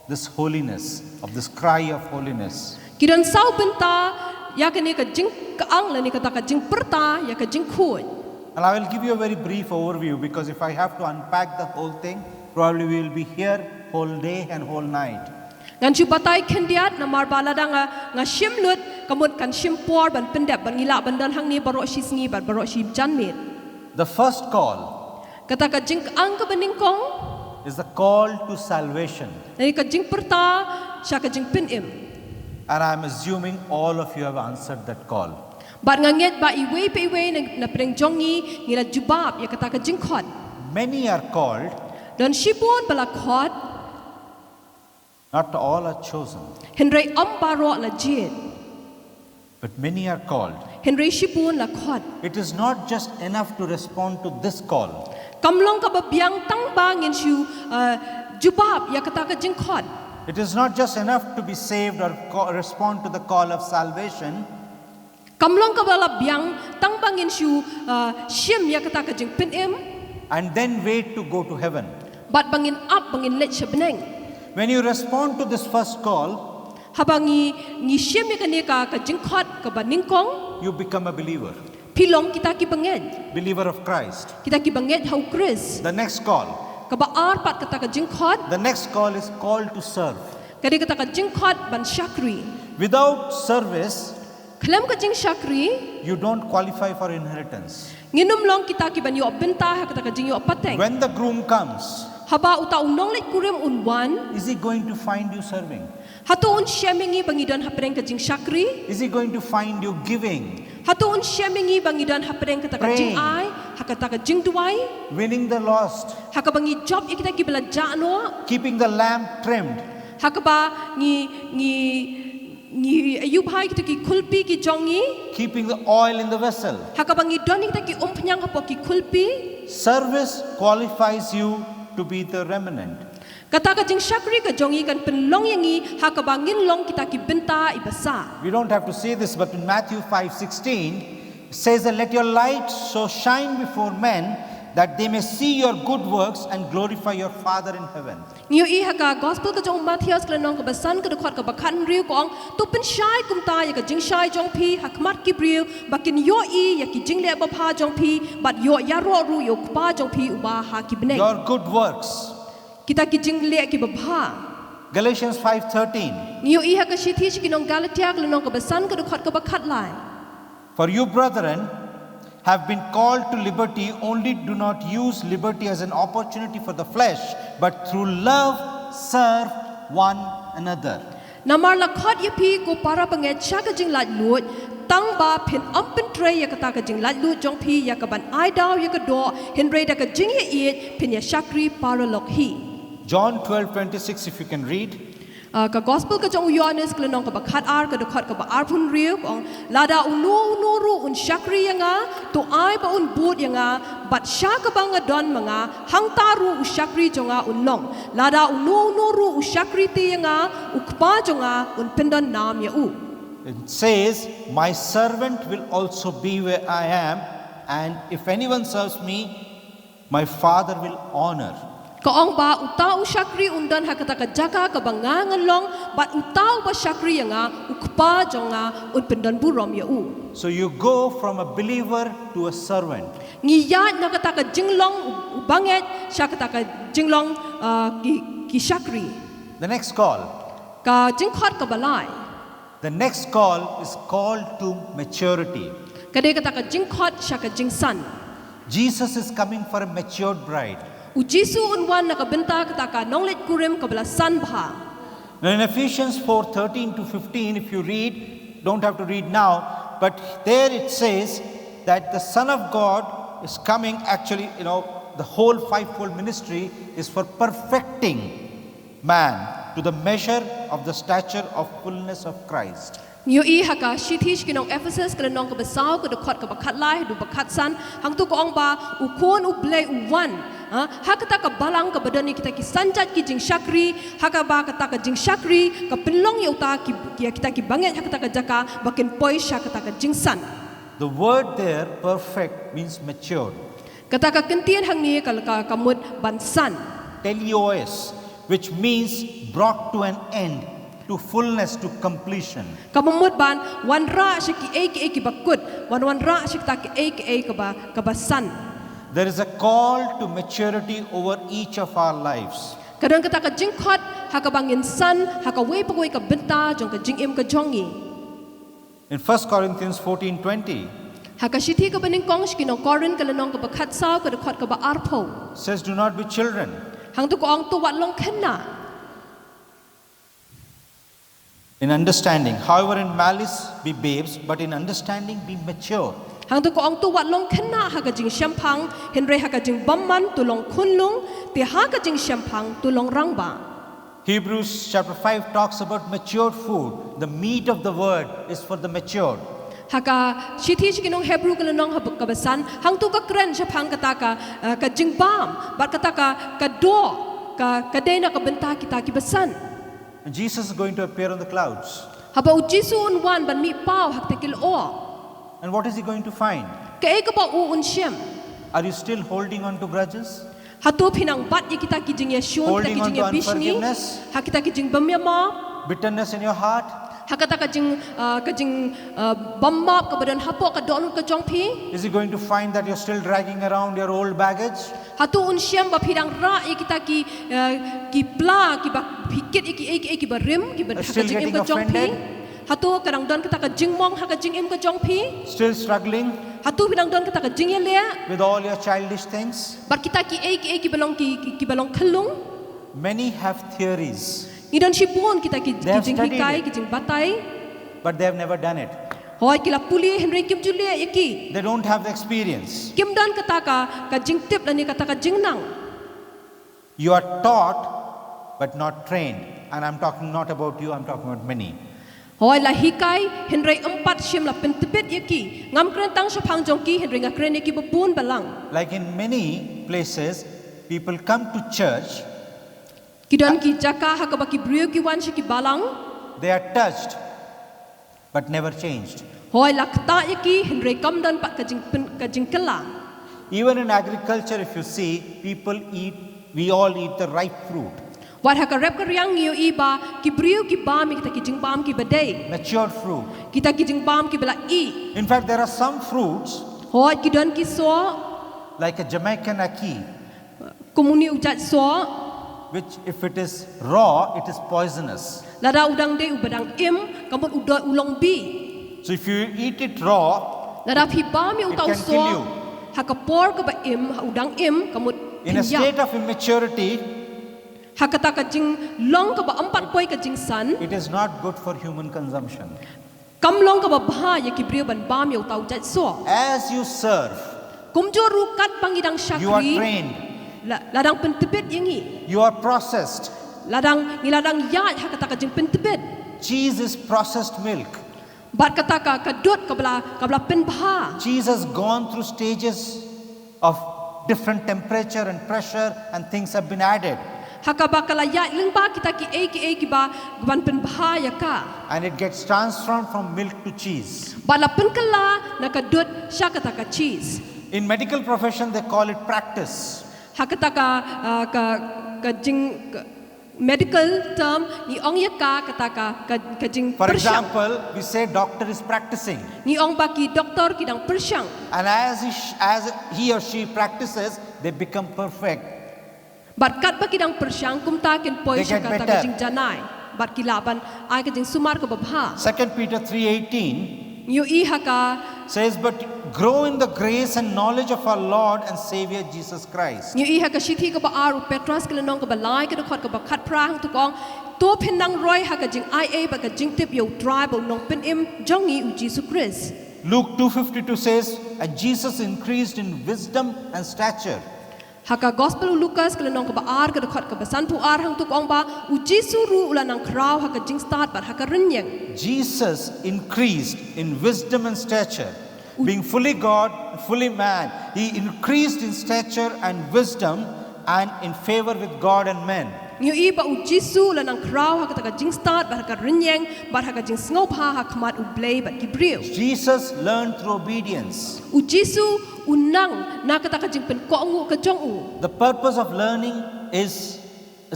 this holiness, of this cry of holiness. Kidan sau benta ya kani ka jing kaang lani kata ka jing perta ya ka jing khut. And I will give you a very brief overview, because if I have to unpack the whole thing, probably we will be here whole day and whole night. Ngan chu batai kendiat na mar balada nga shim lut kamut kan shim por ban pendap ban ngila ban dan hang ni baro shi sngi ban baro shi janmit. The first call Kata ka jing ang ka baning kong is the call to salvation. nani ka jing perta sya ka jing pinim. And I am assuming all of you have answered that call. Bat nganget ba iwe pe iwe na preng jongi ngila jubab ya kata ka jing khot. Many are called, Dan shipon bala khot not all are chosen, henry am baro la jit. but many are called. Henry shipon la khot. It is not just enough to respond to this call. Kamlong ka ba biang tang ba ngin shu jubab ya kata ka jing khot. It is not just enough to be saved or respond to the call of salvation. Kamlong ka bala biang tang bangin shu shim ya kata ka jing pinim And then wait to go to heaven. bat bangin up bangin let shabneng. When you respond to this first call, Habangi ngi shim ya kani ka jing khot ka baning kong you become a believer, pilong kita ki banget. believer of Christ. Kita ki banget hau Chris. The next call, Ka ba ar pat kata ka jing khot the next call is called to serve. kadi kata ka jing khot ban shakri. Without service, Klem ka jing shakri you don't qualify for inheritance. nginum long kita ki ban yo benta ha kata ka jing yo pateng. When the groom comes, Haba uta unong let kurem unwan is he going to find you serving? hatu un shemingi bangidon hapreng ka jing shakri. Is he going to find you giving, Hatu un shemingi bangidan hapreng kata ka jing Praying. ai hakata ka jing duai winning the lost, hakabangi job ikita ki bela jano keeping the lamp trimmed, hakaba ngi ayub hai kita ki kulpi ki jongi keeping the oil in the vessel? hakabangi doni kita ki umpnyang hapo ki kulpi. Service qualifies you to be the remnant. Kata ka jing shakri ka jongi kan penlong yangi hakabangin long kita ki benta ibasa. We don't have to say this, but in Matthew 5:16 it says that let your light so shine before men that they may see your good works and glorify your Father in heaven. Niyo I haka gospel ka jong Matthias klanong ka basan ka dukot ka bakhan riu ko ang tu pen shai kumta ya ka jing shai jong pi hakmat ki briu bakin yo I ya ki jing le ba pha jong pi bat yo ya ro ru yo pa jong pi uba ha ki bne. Your good works. Kita ki jing le ki ba pha. Galatians 5:13. Niyo I haka shithi shikinong Galatia klanong ka basan ka dukot ka bakhat lai. For you, brethren, have been called to liberty, only do not use liberty as an opportunity for the flesh, but through love serve one another. Namar la khot ya pi ko para panget cha ka jing lat lut tang ba phin am pen tre ya kata ka jing lat lut jong pi ya ka ban ai daw ya ka do hin re da ka jing ya it phin ya shakri para lok hi. John 12:26, if you can read. Ka gospel ka jong Yohanes klanong ka bakhat ar ka dokhat ka ba ar phun riu kong lada unu ru un shakri yanga to ai ba un but yanga bat sha ka banga don manga hang taru u shakri jonga unong lada unu ru u shakri ti yanga ukpa jonga un pendon nam ya u. It says, my servant will also be where I am, and if anyone serves me, my Father will honor. Kaong ba utaw shakri undan hakata ka jaka ka bangangan long bat utaw ba shakri yanga ukpa jonga un pendan burom ya u. So you go from a believer to a servant. Ngiyat na kata ka jinglong banget sya kata ka jinglong ki shakri The next call. ka jingkhot ka balai. The next call is called to maturity. Kade kata ka jingkhot sya ka jingsan. Jesus is coming for a matured bride. U Jisu unwan nakabenta kata ka nonglet kurim ka bala san bha. Now in Ephesians 4:13 to 15, if you read, don't have to read now, but there it says that the Son of God is coming. Actually, the whole fivefold ministry is for perfecting man to the measure of the stature of fullness of Christ. Ngiu I haka shithish kinong Ephesus kala nong ka basaw ka dokot ka bakat lai du bakat san hang tu ko ong ba ukon u blay u wan hakata ka balang ka badani kita ki sanjat ki jing shakri haka ba kata ka jing shakri ka pinlong yau ta ki kita ki banget hakata ka jaka bakin poi shakata ka jing san. The word there, perfect, means matured. Kata ka kentian hang ni ka kamut ban san. Teleos, which means brought to an end, to fullness, to completion. Kamumut ban wan ra shiki ki bakut wan ra shikta ki ka ba san. There is a call to maturity over each of our lives. Kadang kata ka jing khot haka bangin san haka wei pagoi ka benta jong ka jing im ka jongi. In 1 Corinthians 14:20, Haka shithi ka baning kong shkinong Corin ka lanong ka bakat saw ka dokot ka ba arpo. says, do not be children. Hang tu ko ong tu wat long kena. In understanding, however, in malice be babes, but in understanding be mature. Hang tu ko ong tu wat long kena haka jing syampang henry haka jing bamman tulong kunlung ti haka jing syampang tulong rangba. Hebrews chapter 5 talks about matured food. The meat of the word is for the matured. Haka shithi shkinong Hebrew ka lanong habuk ka basan hang tu ka kren syampang kata ka jing bam bat kata ka do ka dena ka benta kita ki basan. And Jesus is going to appear on the clouds. Haba ujisu unwan ban mi pau hak tekil o. And what is he going to find? Ka ka ba u unshem. Are you still holding on to grudges? Hatu pinang bat ya kita kijing ya shun kita Holding on kijing to ya bishni unforgiveness? hak kita kijing bamyama Bitterness in your heart? hak kata kijing bamap ka badan hapo ka don ka jongpi Is he going to find that you're still dragging around your old baggage? hatu unshem ba pidang ra ya kita ki pla ki ba pikit ki ba rim ki ba Still kijing getting ka jongpi offended? hatu kadang don kita ka jingmong hak kijing im ka jongpi Still struggling hatu pidang don kita ka jing ya le with all your childish things? bar kita ki balong khalung. Many have theories, Idan sipun kita They have kijing studied hikai it. kijing batai but they have never done it. hoi kila puli Henry Kim Julia yaki They don't have the experience. Kim dan kata ka jing tip lani kata ka jing nang. You are taught but not trained. And I'm talking not about you, I'm talking about many. Hoi la hikai Henry empat shim la pentepet yaki ngam kren tang sapang jongki Henry ngakren yaki bapun balang. Like in many places, people come to church, Kidan ki jaka hakabaki brio ki wan shiki balang. they are touched but never changed. Hoi la kata yaki Henry kam dan pat ka jing kela. Even in agriculture, if you see, we all eat the ripe fruit, Wat haka rep ka riang ngiu iba ki brio ki bam kita kijing bam ki badai. matured fruit. Kita kijing bam ki bala I. In fact, there are some fruits, Hoi kidan ki so like a Jamaican ackee, komuni ujat so which if it is raw, it is poisonous. lada udang de ubadang im kamut udot ulong bi So if you eat it raw, lada pi bam mi It utau can so kill you. hakapor ka ba im udang im kamut in a state of immaturity, hakata ka jing long ka ba empat poi ka jing san it is not good for human consumption. kam long ka ba bha ya ki brio ban bam mi utau jat so As you serve, kumjo rukat pangidang you are syakri trained, ladang pentebet yangi you are processed. ladang niladang yat hakata ka jing pentebet Cheese is processed milk. bat kata ka kadut ka bala pen bha Cheese has gone through stages of different temperature and pressure, and things have been added. hakaba kala yat lingba kita ki ba ban pen bha ya ka And it gets transformed from milk to cheese. bala pen kala nakadut syakata ka cheese In medical profession, they call it practice. hakata ka jing medical term ni ong ya ka kata ka jing For persyang example, we say doctor is practicing. ni ong baki doktor kidang persyang And as he or she practices, they become perfect. bat kat baki dang persyang kumta ken poi They get syakata ka better. jing janai bat kilaban ai ka jing sumar ka babha 2 Peter 3:18 yu I haka says, but grow in the grace and knowledge of our Lord and Savior Jesus Christ. yu I haka shithi ka ba aru petras ka nong ka ba lai ka khot ka ba khat prang tu kong to phin nang roi haka jing ai ba ka jing tip yo tribe nong pen im jongi u Jesus Christ Luke 2:52 says, and Jesus increased in wisdom and stature. Haka Gospel Lucas kala nong kabaar ka dekat ka basan puar hang tu ong ba uji suru ula nang krau haka jing start bar haka renyang. Jesus increased in wisdom and stature. Being fully God, fully man, he increased in stature and wisdom and in favor with God and men. Ngiu iba uji su ula nang krau haka taka jing start bar haka renyang bar haka jing snop ha haka mat ublay bat kibriu. Jesus learned through obedience. Uji su unang na kata ka jing pen ko ngu ka jong u. The purpose of learning is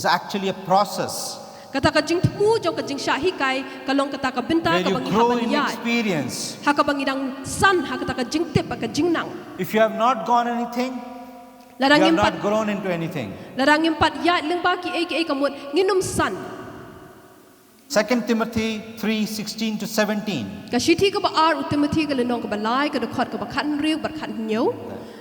actually a process Kata ka jing tmu jong ka jing syahikai kalong kata ka benta where ka you bangi grow haban in yai. experience. Haka bangi dang san haka taka jing tip haka jing nang. If you have not gone anything, you Larang have impat not grown into anything. larang impat ya leng ba ki ai kamut nginum san. 2 Timothy 3:16 to 17. Ka shithi ka ba ar Timothy ka lenong ka balai ka dekat ka ba khan riu bar khan nyau.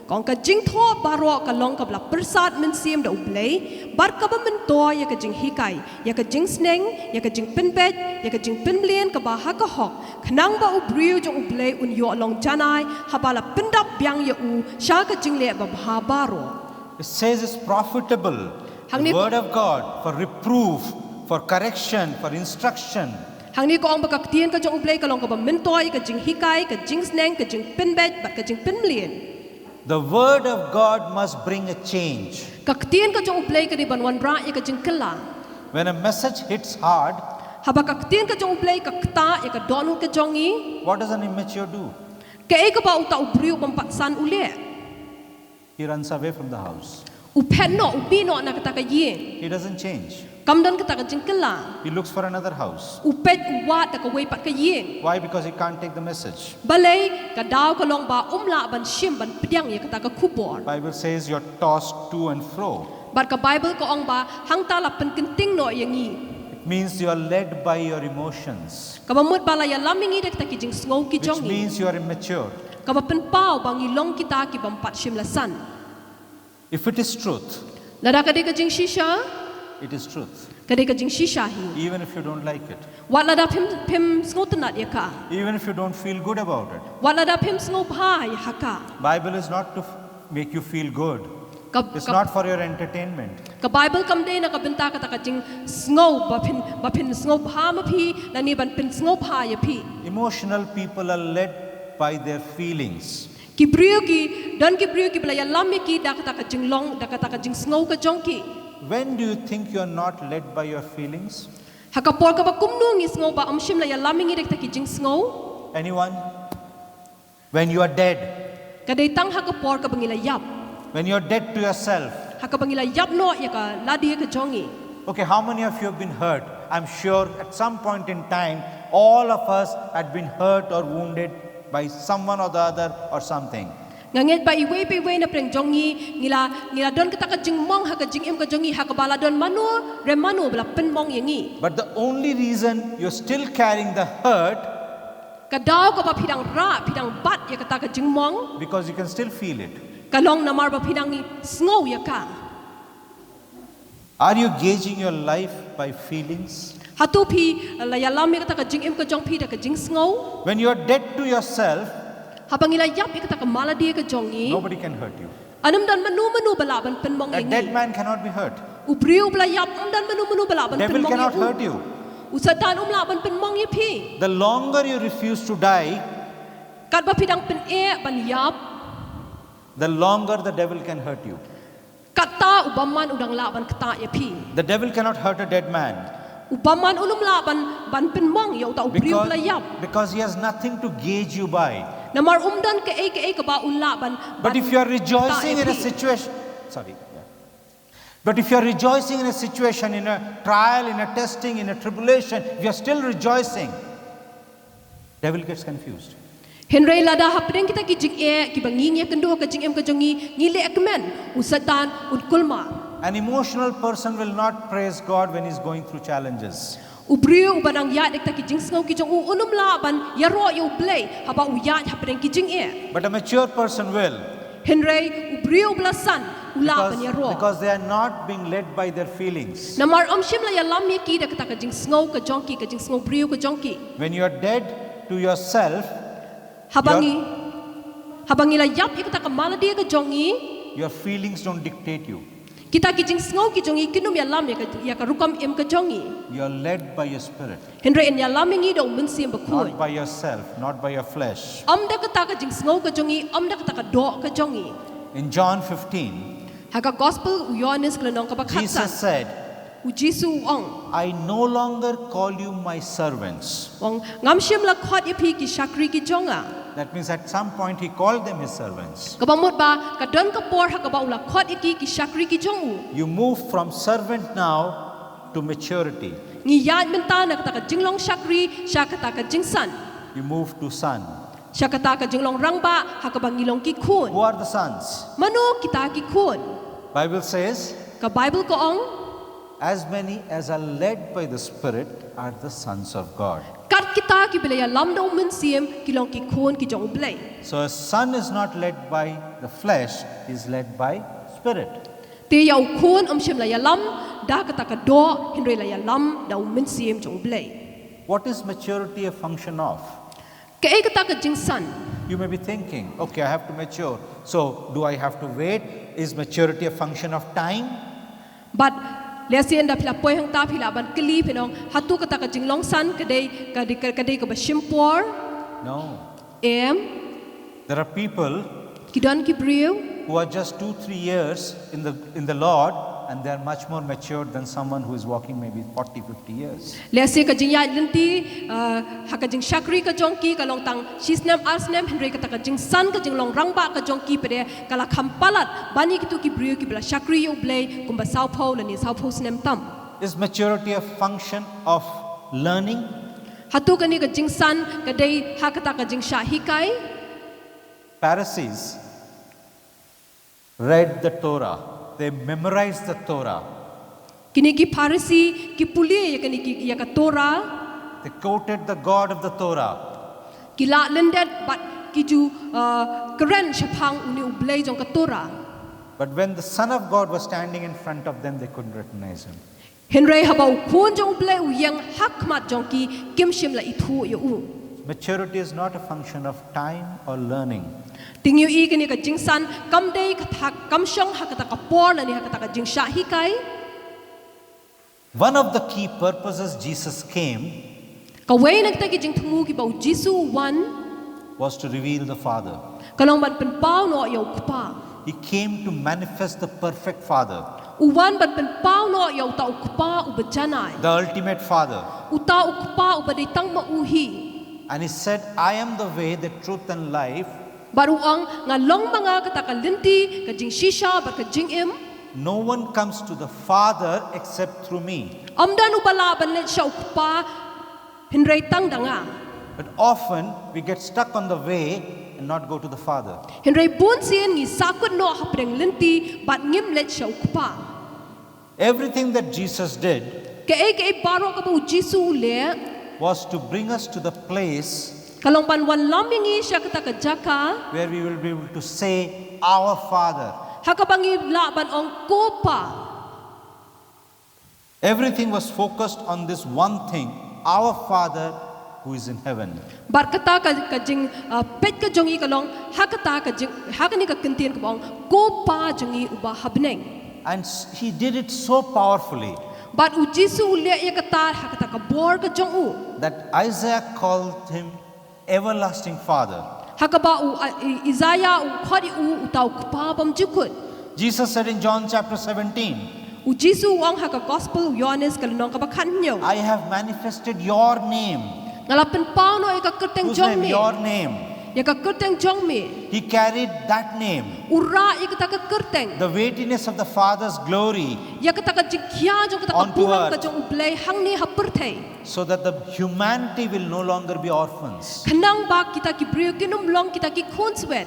Kong ka jing tho baro ka long ka bla persat men sim da ublay bar ka ba men to ya ka jing hikai ya ka jing sneng ya ka jing pinbet ya ka jing pinblien ka ba ha ka hok khnang ba ubriu jong ublay un yo long janai ha bala pendap byang ya u sha ka jing le ba ha baro. It says it's profitable, Hang the ni- word of God, for reproof, for correction, for instruction. Hang ni ko ang bakaktian ka jong ublay ka long ka ba men to ka jing hikai ka jing sneng ka jing pinbet bar ka jing pinblien. The word of God must bring a change. Kaktian ka jong ublay ka di banwan ra ya ka jing kala. When a message hits hard, Haba kaktian ka jong ublay ka kta ya ka donu ka jongi. what does an immature do? Ka ka ba uta ubriu pampatsan ule. He runs away from the house. Upet no ubi no na kata ka yin. He doesn't change. Kamdan kata ka jing kala. He looks for another house. Upet uwat da ka way pat ka yin. Why? Because he can't take the message. Balay ka daw ka long ba umla ban shim ban pediang ya kata ka kubor. Bible says you're tossed to and fro. Bar ka Bible ko ong ba hang tala pen kenting no yang yi. It means you are led by your emotions, Kabamut bala ya laming i dek ta ki jing sngo ki which jongi. means you are immature. Kabapen pau bang ilong kita ki bampat shim lasan. If it is truth, Lada ka di ka jing shisha, it is truth. ka di ka jing shisha hi. Even if you don't like it, Wat lada pim sngo tenat ya ka. even if you don't feel good about it. Wat lada pim sngo bha ya haka. Bible is not to make you feel good. It's not for your entertainment. Ka Bible kam day na ka benta ka ta ka jing sngo ba pin sngo bha ma phi na ni ban pin sngo bha ya phi. Emotional people are led by their feelings. Ki brio ki dan ki brio ki bla ya lam ki da ka ta ka jing long da ka ta ka jing sngo ka jong ki. When do you think you are not led by your feelings? Haka por ka ba kumnu ngi sngo ba am shim la ya lam ngi dek ta ki jing sngo. Anyone? When you are dead, Ka day tang haka por ka bangila yap. when you are dead to yourself. Haka bangila yap no ya ka ladi ka jongi. Okay, how many of you have been hurt? I'm sure at some point in time, all of us had been hurt or wounded by someone or the other or something. Nganget ba iwe na preng jongi ngila don ka ta ka jing mong haka jing em ka jongi haka bala don manu re manu bala pen mong yangi. But the only reason you're still carrying the hurt, Kadaw ka ba pidang ra pidang bat ya ka ta ka jing mong because you can still feel it. kalong namar ba pidang sngo ya ka. Are you gauging your life by feelings? Hatu pi la ya lam ya ka ta ka jing em ka jong pi da ka jing sngo. When you are dead to yourself, Habang ila yap ya ka ta ka maladi ka jongi. nobody can hurt you. Anam dan manu bala ban pen mong A dead yangi. man cannot be hurt. Ubriu bala yap dan manu bala ban pen Devil mong cannot yangi. hurt you. Usatan umla ban pen mong ya pi. The longer you refuse to die, Kat ba pidang pen ban yap. the longer the devil can hurt you. Kata ubaman udang laban kata ya pi. The devil cannot hurt a dead man Ubaman ulum laban ban pen mong ya uta ubriu bala yap. because he has nothing to gauge you by. Namar umdan ke ka ba ulaban. But if you are rejoicing in a situation, but if you are rejoicing in a situation, in a trial, in a testing, in a tribulation, if you are still rejoicing, devil gets confused. Henry lada hapdeng kita ki jing ki banging ya kendo ka jing em ka jongi ngile ekmen usatan kulma. An emotional person will not praise God when he's going through challenges. Ubriu ubanang ya dek ta ki jing sngo ki jong unum laban ya ro ya ublay haba uya hapdeng ki jing But a mature person will, Henry ubriu blasan ulaban ya ro. because they are not being led by their feelings. Namar shim la ya lam ya ki dek ta ka jing sngo ka jongki ka jing sngo briu ka jongki. When you are dead to yourself, Habangi la yap ya ka ta ka maladi ka jongi Your feelings don't dictate you. Kita kijing ngau kijongi kinum ya lam ya ka rukam em ka jongi. You are led by your spirit, Henry en ya lam ngi dong mun sim ba khu. not by yourself, not by your flesh. Am da ka ta ka jing ngau ka jongi, am da ka ta ka do ka jongi. In John 15, Ha ka gospel u Yohanes kala nong ka ba Jesus khatsa. said, U Jesu ong. I no longer call you my servants. Ong ngam shim la khot ya phi ki shakri ki jonga. That means at some point he called them his servants. Ka bang mot ba ka don ka por ha ka ba ula khot ya ki shakri ki jongu. You move from servant now to maturity. Ngi yat men ta na ka ta ka jinglong shakri, sha ka ta ka jingsan. You move to son. Sha ka ta ka jinglong rangba ha ka bang ngilong ki khun. Who are the sons? Mano kita ki khun. Bible says, Ka Bible ko ong as many as are led by the Spirit are the sons of God. kat kita ki bele ya lam do mun sim ki long ki khun ki jong blai. So a son is not led by the flesh, he is led by Spirit. Te ya khun shim la ya lam da ka ta ka do hinre la ya lam da mun sim jong blai. What is maturity a function of? Ka e ka ta ka jingsan. You may be thinking, okay, I have to mature. So do I have to wait? Is maturity a function of time? But lesien da phila poi hang ta phila ban kli phinong hatu ka ta ka jinglong san ka dei ka ba shimpor No. em There are people ki don ki briu who are just 2-3 years in the Lord, and they are much more matured than someone who is walking maybe 40-50 years. lesi ka jing ya lenti ha ka jing shakri ka jong ki ka long tang shisnam asnam henry ka ta ka jing san ka jing long rangba ka jong ki pede kala khampalat bani ki tu ki briu ki bla shakri yo blai kumba sao phau la ni sao phau snem tam Is maturity a function of learning? hatu ka ni ka jing san ka dei ha ka ta ka jing sha hikai Pharisees read the Torah. They memorized the Torah. kini ki pharisi ki puli ya kini ki ya ka torah They quoted the God of the Torah. ki la lendet bat ki ju kren shapang uni ublei jong ka torah But when the Son of God was standing in front of them, they couldn't recognize him. henry habau khun jong blei u yang hakmat jong ki kim shim la ithu yo u Maturity is not a function of time or learning. ting yu i kini ka jingsan kam dei ka thak kam shong ha ka ta ka por la ni ha ka ta ka jing sha hi kai One of the key purposes Jesus came ka wei nak ta ki jing thumu ki bau jisu wan was to reveal the Father. ka long ban pen pau no yo kpa He came to manifest the perfect Father, u wan ban pen pau no yo ta u kpa u bajanai the ultimate Father. u ta u kpa u badai tang ma u hi And he said, I am the way, the truth, and life. baru ang nga long mga ka ta ka linti ka jing shisha ba ka jing im No one comes to the Father except through me. amdan u bala ban le sha u kpa hinrei tang danga But often we get stuck on the way and not go to the Father. hinrei bun sien ngi sakut no hapreng linti bat ngim le sha u kpa Everything that Jesus did ke e baro ka bu jisu le was to bring us to the place kalong ban wan lamingi sha ka ta ka jaka where we will be able to say, Our Father. hakabangi la ban ong kopa Everything was focused on this one thing, our Father who is in heaven. bar kata ka jing pet ka jongi kalong hakata ka jing hakani ka kintin ka bang kopa jongi uba habneng And he did it so powerfully but u jisu le ya kata hakata ka bor ka jong u that Isaiah called him Everlasting Father. hakaba u Isaiah u khori u utau kpa bam jukut Jesus said in John chapter 17, u jisu wang haka gospel Yohanes ka nong ka ba khan nyo I have manifested your name. ngalapen pau no ka kerteng Whose jong name? me Your name. ya ka kerteng jong me He carried that name. ura ya ka ta ka kerteng The weightiness of the Father's glory, ya ka ta ka jikya jong ka ta ka Onto burang ka earth. jong ublay hang ni haperthei so that the humanity will no longer be orphans. khanang ba kita ki brio kinum long kita ki khonswet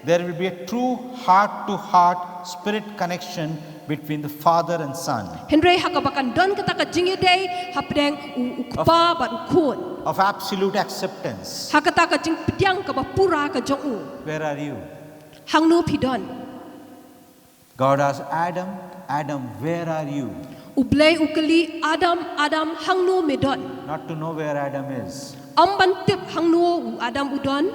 There will be a true heart-to-heart spirit connection between the Father and Son, henry hakabakan don kata ka jingi dei hapdeng u kpa ba u khon of absolute acceptance. hakata ka jing pityang ka ba pura ka jong u Where are you? hang nu pidon God asked Adam, Adam, where are you? ublay ukali adam hang nu medon Not to know where Adam is. amban tip hang nu u adam udon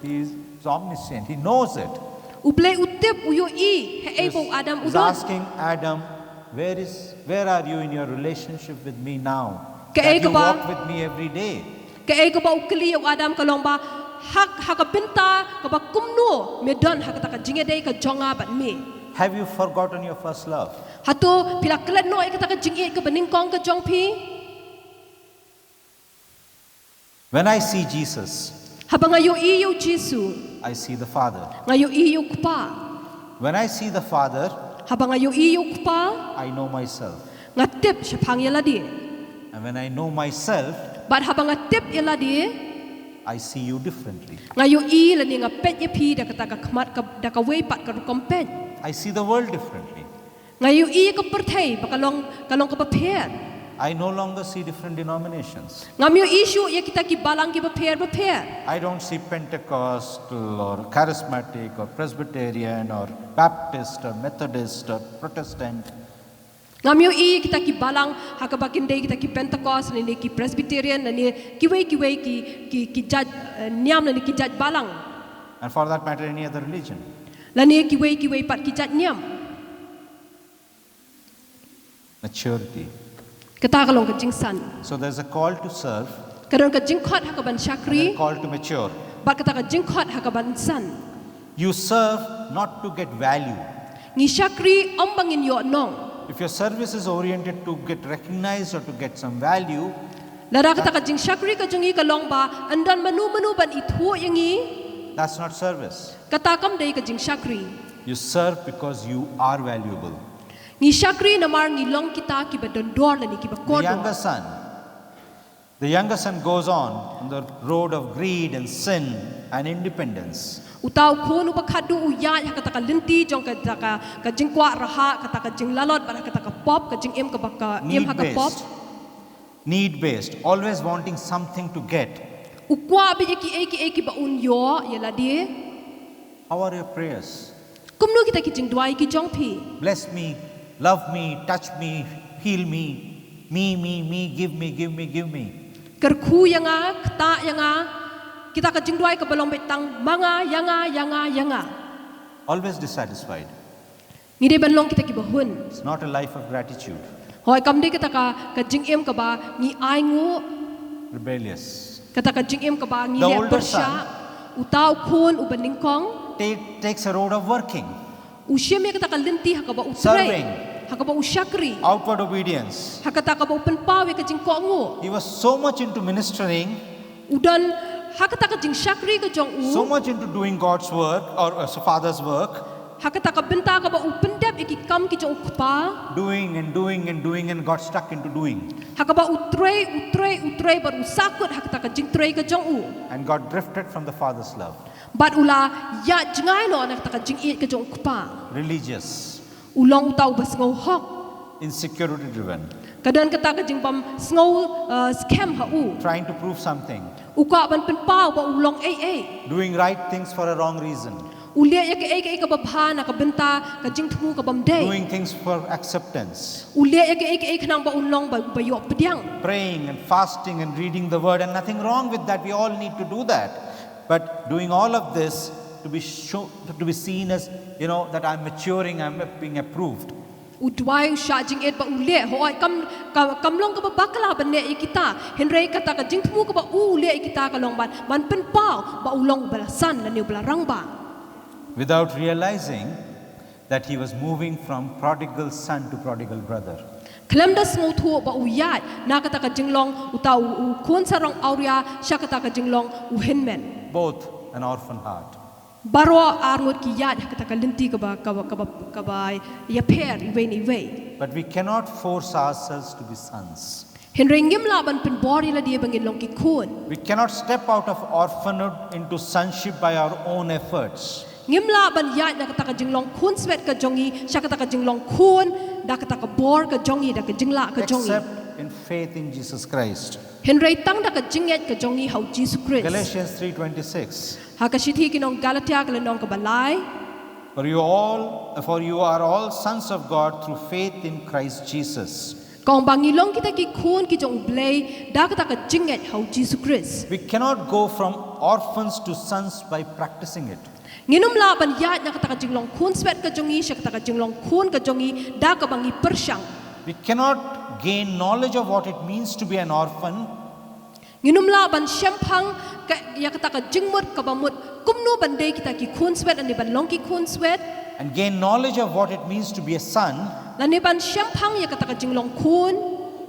He is omniscient. He knows it. Ublay utip uyo I he He's, po Adam he's udon. asking Adam, where are you in your relationship with me now? Kaya That you ka ba- walk with me every day. Kaya ka ba ukli yung Adam kalong ba hakapinta ka ba kumno medon hakata ka jingede ka jonga bat me. Have you forgotten your first love? Hato pilaklet no ay kata ka jingit ka baningkong ka jong pi. When I see Jesus, Habang ngayo iyo Jesu, I see the Father. ngayo iyo kupa. When I see the Father, Habang ngayo iyo kupa, I know myself. ngatip siya pangyala di. And when I know myself, But habang ngatip ila di, I see you differently. ngayo I lani nga pet ya pi da kata ka kamat ka da ka way pat ka rukompet. I see the world differently. Ngayo I ka pertay bakalong kalong ka paper. I no longer see different denominations. Ngamyo issue ya kita ki balang ki paper. I don't see Pentecostal or Charismatic or Presbyterian or Baptist or Methodist or Protestant. Ngamyo I kita ki balang hakabakinde kita ki Pentecost ni ki Presbyterian ni kiway ki judge niam ni ki judge balang. And for that matter, any other religion. Lani kiway pat ki judge niam. Maturity. Kata kalong ka jingsan. So there's a call to serve, Kadang ka jingkot hakaban and syakri, a call to mature. bat kata ka jingkot hakaban san. You serve not to get value. Ni syakri ombangin yo nong. If your service is oriented to get recognized or to get some value, Lada kata ka jing syakri ka jungi ka long ba, andan manu ban itu yang i, that's not service. kata kam day ka jing syakri. You serve because you are valuable. Ni syakri namar ni long kita ki badondor lani ki The bakodo. younger son goes on the road of greed and sin and independence. Utaw kun upakadu uya ya kata ka linti jong ka jing kwa raha kata ka jing lalot bara kata ka pop ka jing em ka baka em ha ka pop. Need-based, always wanting something to get. Ukwa bi ki ba un yo ya la die. How are your prayers? Kumno kita ki jing dwai ki jong pi. Bless me, love me, touch me, heal me, me, give me. Kerku yanga, kata yanga, kita ka jingduai ka balong betang manga yanga. Always dissatisfied. Ngide banlong kita ki bahun. It's not a life of gratitude. Hoi kamde kita ka jingem ka ba ngi aingu, Rebellious. kata ka jingem ka ba ngi The le older persya, utaw kun ubaningkong, Takes a road of working, usya me kata ka linti hakaba Serving. utray, hakaba usyakri, outward obedience. hakata ka ba upenpawe ka jingkongu, He was so much into ministering, udan hakata ka jing syakri ka jong so u, much into doing God's work or Father's work, hakata ka benta ka ba upendap iki kam ki jong ukpa, doing and got stuck into doing hakaba utray baru sakut hakata ka jing tray ka jong u. and got drifted from the Father's love. Bat ula ya jengai no anak taka jing it ke jong kupa. Religious, Ulong utau bas ngau hok. insecurity driven, Kadan kata ka jing pam ngau scam ha u. trying to prove something, Uka ban pen pau ba ulong doing right things for a wrong reason, Ulia ya ke ka babha na ka benta ka jing thumu ka bam day. doing things for acceptance, Ulia ya ke nang ba ulong ba yo pediang. praying and fasting and reading the word, and nothing wrong with that. We all need to do that. But doing all of this to be seen as, that I'm maturing, I'm being approved. Udwai sha jing it ba ulia hoi kam long ka ba bakla ban ne kita. Henry kata ka jing thumu ka ba ulia kita ka long ban pen pau ba ulong balasan la ni belarang ba. Without realizing that he was moving from prodigal son to prodigal brother. Klem das ngau thu ba uyat na kata ka jinglong utaw kun sarong auria sya kata ka jinglong uhenmen Both an orphan heart. baro arngot ki yat kata ka linti ka ba ya per iwe But we cannot force ourselves to be sons. henrengim laban pen bori la dia bangin long ki kun We cannot step out of orphanhood into sonship by our own efforts. ngimla ban yat na kata ka jinglong kun swet ka jongi sya kata ka jinglong kun da kata ka bor ka jongi da ka jingla ka jongi Except in faith in Jesus Christ. henrei tang da ka jinget ka jongi hau Jesus Christ Galatians 3:26. ha ka shithi kinong Galatia ka lenong ka balai For you are all sons of God through faith in Christ Jesus. Kong bangilong kita ki kun ki jong blay da kata ka jinget hau Jesus Christ. We cannot go from orphans to sons by practicing it. Nginum Laban yat na kata ka jinglong kun swet ka jongi siya kata ka jinglong kun ka jongi da ka bangi persyang. We cannot gain knowledge of what it means to be an orphan Nginum Laban siyempang ya kata ka jingmut ka bamut kumno bande kita ki kun swet ani ban long ki kun swet and gain knowledge of what it means to be a son, lani ban siyempang ya kata ka jinglong kun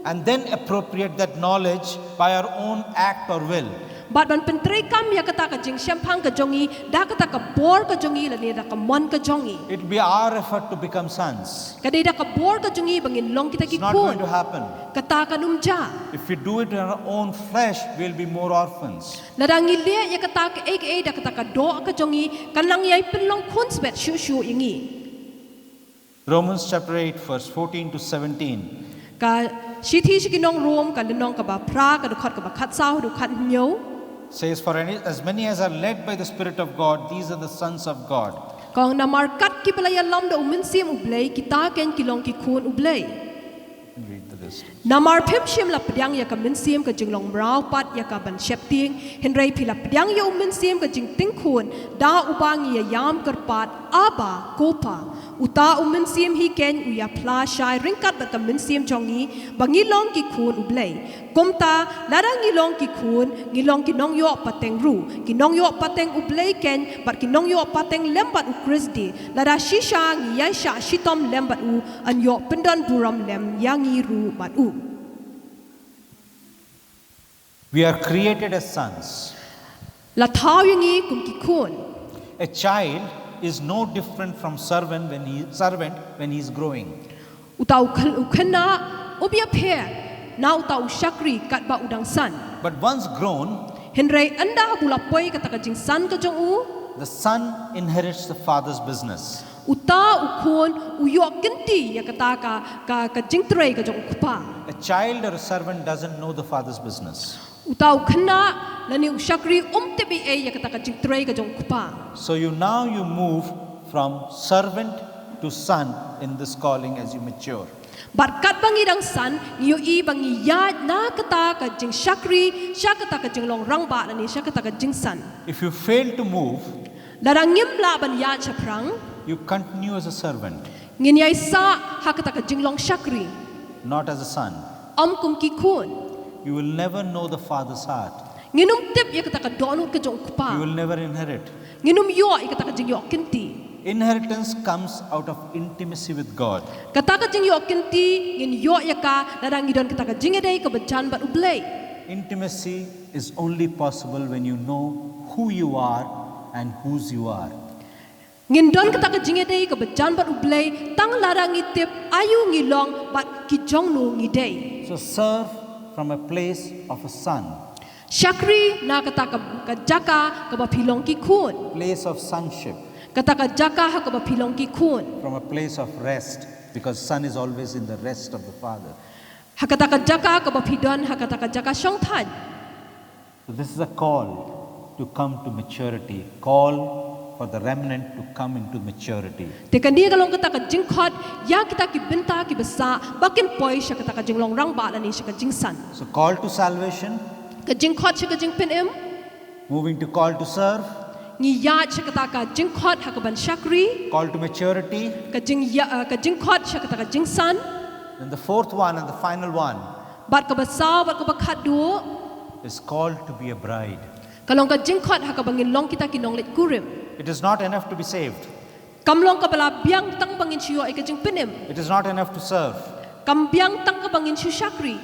and then appropriate that knowledge by our own act or will. Bat ban pentrai kam ya kata ka jing siyempang ka jongi da kata ka bor ka jongi lani da ka mon ka jongi. It will be our effort to become sons. Kadai da ka bor ka jongi bangin long kita ki It's not going kun to happen. kata ka numja. If we do it in our own flesh, we'll be more orphans. Ladang ilia ya kata ka ek da kata ka do ka jongi kanang yai penlong kun swet shu shu yangi. Romans chapter 8, verse 14 to 17. Ka shithi shikinong rom ka lenong ka ba pra ka dukhat ka ba khat sao dukhat nyo. Says, for as many as are led by the Spirit of God, these are the sons of God. Kong na markat ki palaya lam da uminsim ublay kita ken kilong ki kun ublay. Read the list. Namar phim shim la pdyang ya ka minsim ka jinglong brau pat ya ka ban shep ting henrei phila pdyang ya uminsim ka jing ting kun da ubang ya yam karpat aba kopa uta uminsim hi ken uya pla shai ringkat bat ka minsim jongi bangilong ki kun ublay komta larang ngilong ki kun ngilong ki nong yo pateng ru ki nong yo pateng ublay ken bat ki nong yo pateng lembat u krisdi lara shisha ngiyai sha shitom lembat u an yo pendon buram lem yangi ru bat u. We are created as sons. La thao yangi kum ki kun. A child is no different from servant when he is growing. Utau ukena ubia phe na utau shakri kat ba udang san. But once grown, Henrei anda bula poi kata ka jing san ka jong u. the son inherits the father's business. Uta ukun uyok genti ya kata ka jing trei ka jong kupa. A child or a servant doesn't know the father's business. Utau khna lani ushakri tebi e ya kata ka jing trei ka jong kupa. So you move from servant to son in this calling as you mature. Barkat bangi dang san ngiyo i bangi ya na kata ka jing shakri sha kata ka jing long rang ba lani sha kata ka jing san. If you fail to move, Larang ngim la ban ya chaprang you continue as a servant, ngin yai sa ha kata ka jing long shakri not as a son. kum ki kun. You will never know the father's heart. Nginum tip ya kata ka donut ka jong You kupa. will never inherit. Nginum yo ya kata ka jing yo kenti. Inheritance comes out of intimacy with God. Kata ka jing yo kenti ngin yo ya ka larang ngidon kata ka jing edai ka bajan bat ublay. Intimacy is only possible when you know who you are and whose you are. Ngin don kata ka jing edai ka bajan bat ublay tang larang ngitip ayu ngilong bat ki jong nu ngidai. So serve from a place of a son, Shakri na kata ka jaka ka ba pilong ki kun. place of sonship, Kata ka jaka ha ka ba pilong ki kun. from a place of rest, because son is always in the rest of the father. Hakata ka jaka ka ba pidon hakata ka jaka shong tan. So this is a call to come to maturity, call for the remnant to come into maturity. Te kan dia kalong kata ka jingkhot ya kita ki benta ki besa bakin poi sya kata ka jinglong rang ba lani sya ka jingsan. So call to salvation, Ka jingkhot sya ka jingpin em moving to call to serve, ngi ya sya kata ka jingkhot ha ka ban shakri call to maturity, ka jingkhot sya kata ka jingsan and the fourth one and the final one bat ka basa bat ka bakhat du is called to be a bride. kalong ka jingkhot ha ka bangin long kita ki nong let kurim. It is not enough to be saved. Kamlong ka bala biang tang bangin siyo ay ka jingpin em. It is not enough to serve. Kam biang tang ka bangin siyo shakri.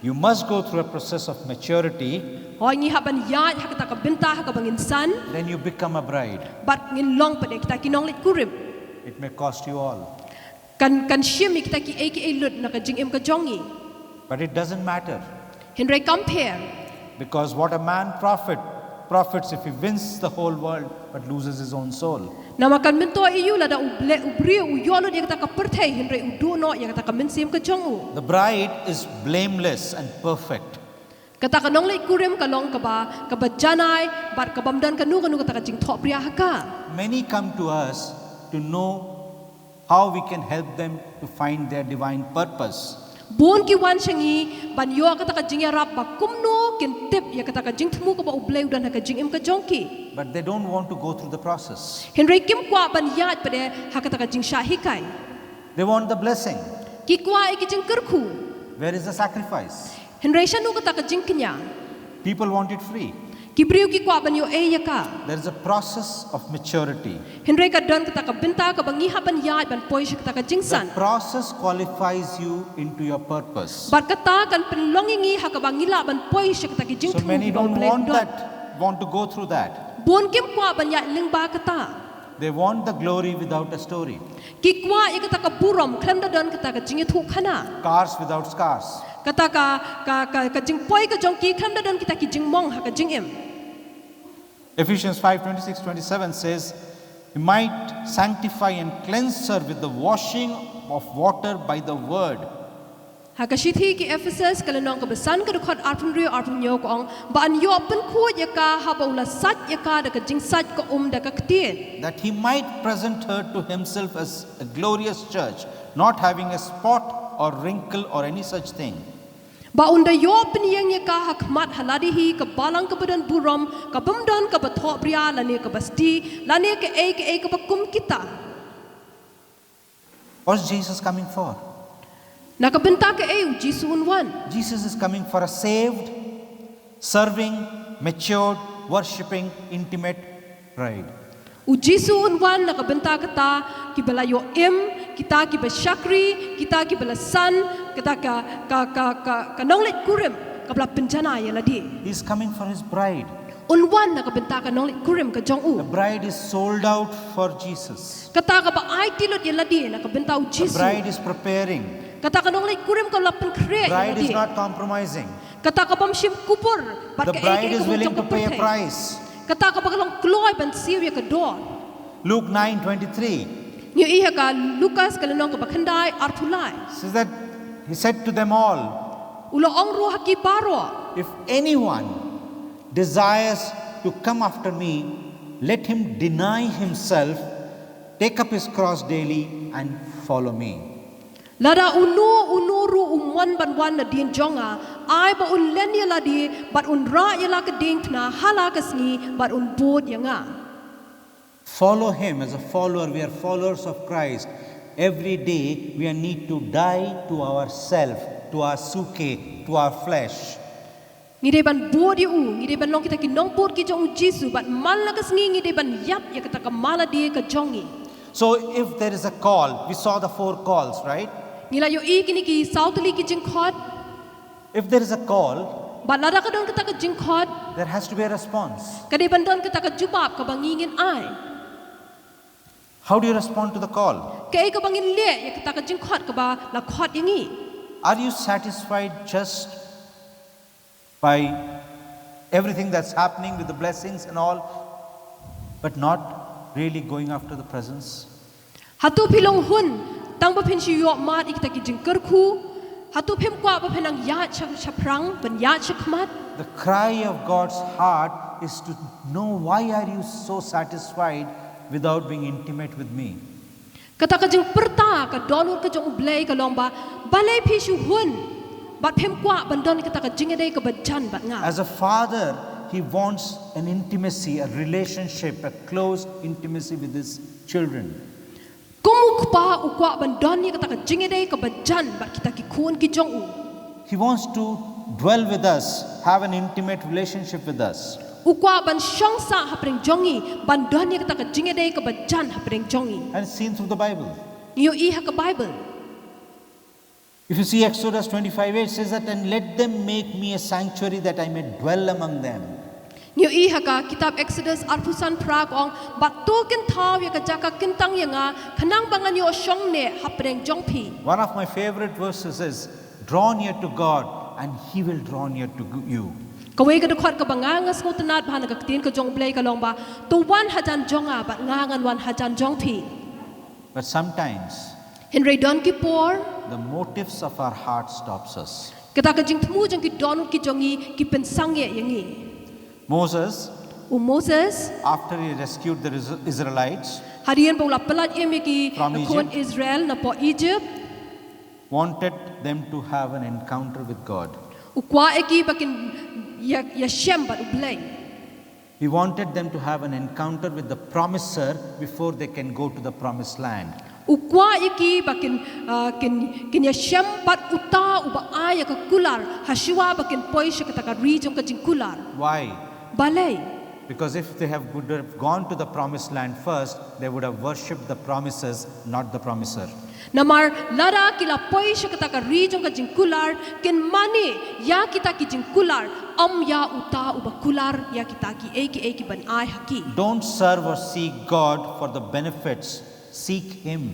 You must go through a process of maturity, Hoy ngi haban ya ha kata ka benta ha ka bangin san then you become a bride. bat ngin long pa de kita ki nong let kurim. It may cost you all. Kan shimi kita ki ay lut na ka jing em ka jongi. But it doesn't matter, Henry compare. because what a man profits if he wins the whole world but loses his own soul. Na makan mento iyu la da ubri u yolo dia kata ka perthai Henry udu no ya kata ka mensim ka jongu. The bride is blameless and perfect. Kata ka nong leit kurim ka long ka ba janai bat ka bamdan ka nu kata ka jing tho priya haka. Many come to us to know how we can help them to find their divine purpose. Bon ki wan shangi ban yo kata ka jing yarap ba kumno kin tip ya kata ka jing tmu ka ba ubleu dan ka jing im ka jongki. But they don't want to go through the process. Henry kim kwa ban yat pade ha kata ka jing shahikai. They want the blessing. Ki kwa iki jing kerku. Where is the sacrifice? Henry shanu kata ka jing kenya. People want it free. Ki priu ki kwa ban yo e yaka. There is a process of maturity. Henry ka don kata ka binta ka bangi ha ban yat ban poi kata ka jing san. The process qualifies you into your purpose. Bar kata kan penlongingi ha ka bangi la ban poi kata ki jing So tmu many ba don't ubleu want don. that, want to go through that. Bon kim kwa ban yat ling ba kata. They want the glory without a story. Ki kwa ya kata ka burom klem da don kata ka jing thu khana. Cars without scars. Kata ka jing poi ka jong ki kham da don kita ki jing mong ha ka jing em. Ephesians 5:26-27 says, "You might sanctify and cleanse her with the washing of water by the word." Ha ka shithi ki Ephesus ka lenong ka besan ka dekhot arpun rio arpun yo ko ong ba an yo pen khu ya ka ha ba ula sat ya ka da ka jing sat ka da ka ktien. That he might present her to himself as a glorious church, not having a spot or wrinkle or any such thing. Ba unda yo pen yang ya ka ha khmat haladi hi ka balang ka badan burom ka bumdon ka batho bria la ne ka basti la ne ka e ka bakum kita. What's Jesus coming for? Nakabenta ka e Jisu unwan. Jesus is coming for a saved, serving, matured, worshipping, intimate bride. U Jisu unwan nakabenta kata ki bala yo kita ki basyakri kita ki bala san kita ka nonglet kurim ka bala penjana ya ladi. He's coming for his bride. Unwan nakabenta ka nonglet kurim ka jong The u. bride is sold out for Jesus. Kata ka ba ai tilot ya ladi nakabenta u The Jisu. bride is preparing. Kata ka nonglet kurim ka lapen kre ya Bride is ladi. not compromising. Kata ka pamshim kupur The bride is willing to pay a price. Kata ka bagalong kloy ban siya ka dor. Luke 9:23 Niyo iha ka Lukas ka lenong ka bakhandai arthulai. says that he said to them all, Ulo ong ro haki baro. "If anyone desires to come after me, let him deny himself, take up his cross daily and follow me." Lada uru umwan banwan na din jonga ay ba un len ya ladi bat un ra ya la ka ding na hala ka sngi bat un bod ya nga. Follow him as a follower. We are followers of Christ. Every day we need to die to ourselves, to our suke, to our flesh. Ngide ban bod ya ngide ban long kita ki nong bod ki jong Jisu bat mal la ka sngi ngide ban yap ya kata ka mala di ka jongi. So if there is a call, we saw the 4 calls, right? Ngila yo I kini ki sautli ki jing khot If there is a call, bat lada ka don kata ka jing khot there has to be a response. kade ban don kata ka jubab ka bangingin ai. How do you respond to the call? Kay ka bangin le ya kata ka jing khot ka ba la khot yangi. Are you satisfied just by everything that's happening with the blessings and all, but not really going after the presence? Hatu pilong hun tang ba phin shi yo mat ikta ki jing kerku hatu phem kwa ba phenang ya chaprang ban ya chakmat. The cry of God's heart is to know, why are you so satisfied without being intimate with me? Kata ka jing perta ka donur ka jong blai ka lomba balai phi shu hun bat phem kwa ban don kata ka jing dei ka bajan bat nga. As a father, he wants an intimacy, a relationship, a close intimacy with his children. Kumu kpa u kwa ban don ni kata ka jing dei ka bajan bat kita ki khun ki jong u. He wants to dwell with us, have an intimate relationship with us. U kwa ban shong sa hapreng jongi ban don ni kata ka jing dei ka bajan hapreng jongi. And it's seen through the Bible. Yo I ha ka Bible. If you see Exodus 25:8 says that, "And let them make me a sanctuary that I may dwell among them." Niyo iha ka kitab Exodus arpusan pra kong batu kin thaw ya ka jaka kintang ya nga kanang bangan yo syong ne hapreng jongpi. One of my favorite verses is, "Draw near to God and he will draw near to you." Kawai ka dekhot ka bangangas ngutanat bhana ka tin ka jong blai ka long ba tu wan hajan jonga bat ngangan wan hajan jongpi. But sometimes Henry don ki por the motives of our heart stops us. kata ka jing thmu jong ki don ki jongi ki pensang ye yangi. Moses, Moses after he rescued the Israelites, harian bola pelat ye ki From kon Egypt. Israel na po Egypt wanted them to have an encounter with God. Ukwa eki bakin ya shem bat ublay. He wanted them to have an encounter with the promiser before they can go to the promised land. Ukwa eki bakin kin ya shem bat uta uba aya ka kular hasiwa bakin poisha kataka region ka kular. Why? Balay. Because if they would have gone to the promised land first, they would have worshipped the promises, not the promiser. Namar lara kila poisha kataka region ka kular kin mani ya kita ki kular ya uta uba kular ya kita ki eki ban ay haki. Don't serve or seek God for the benefits. Seek Him.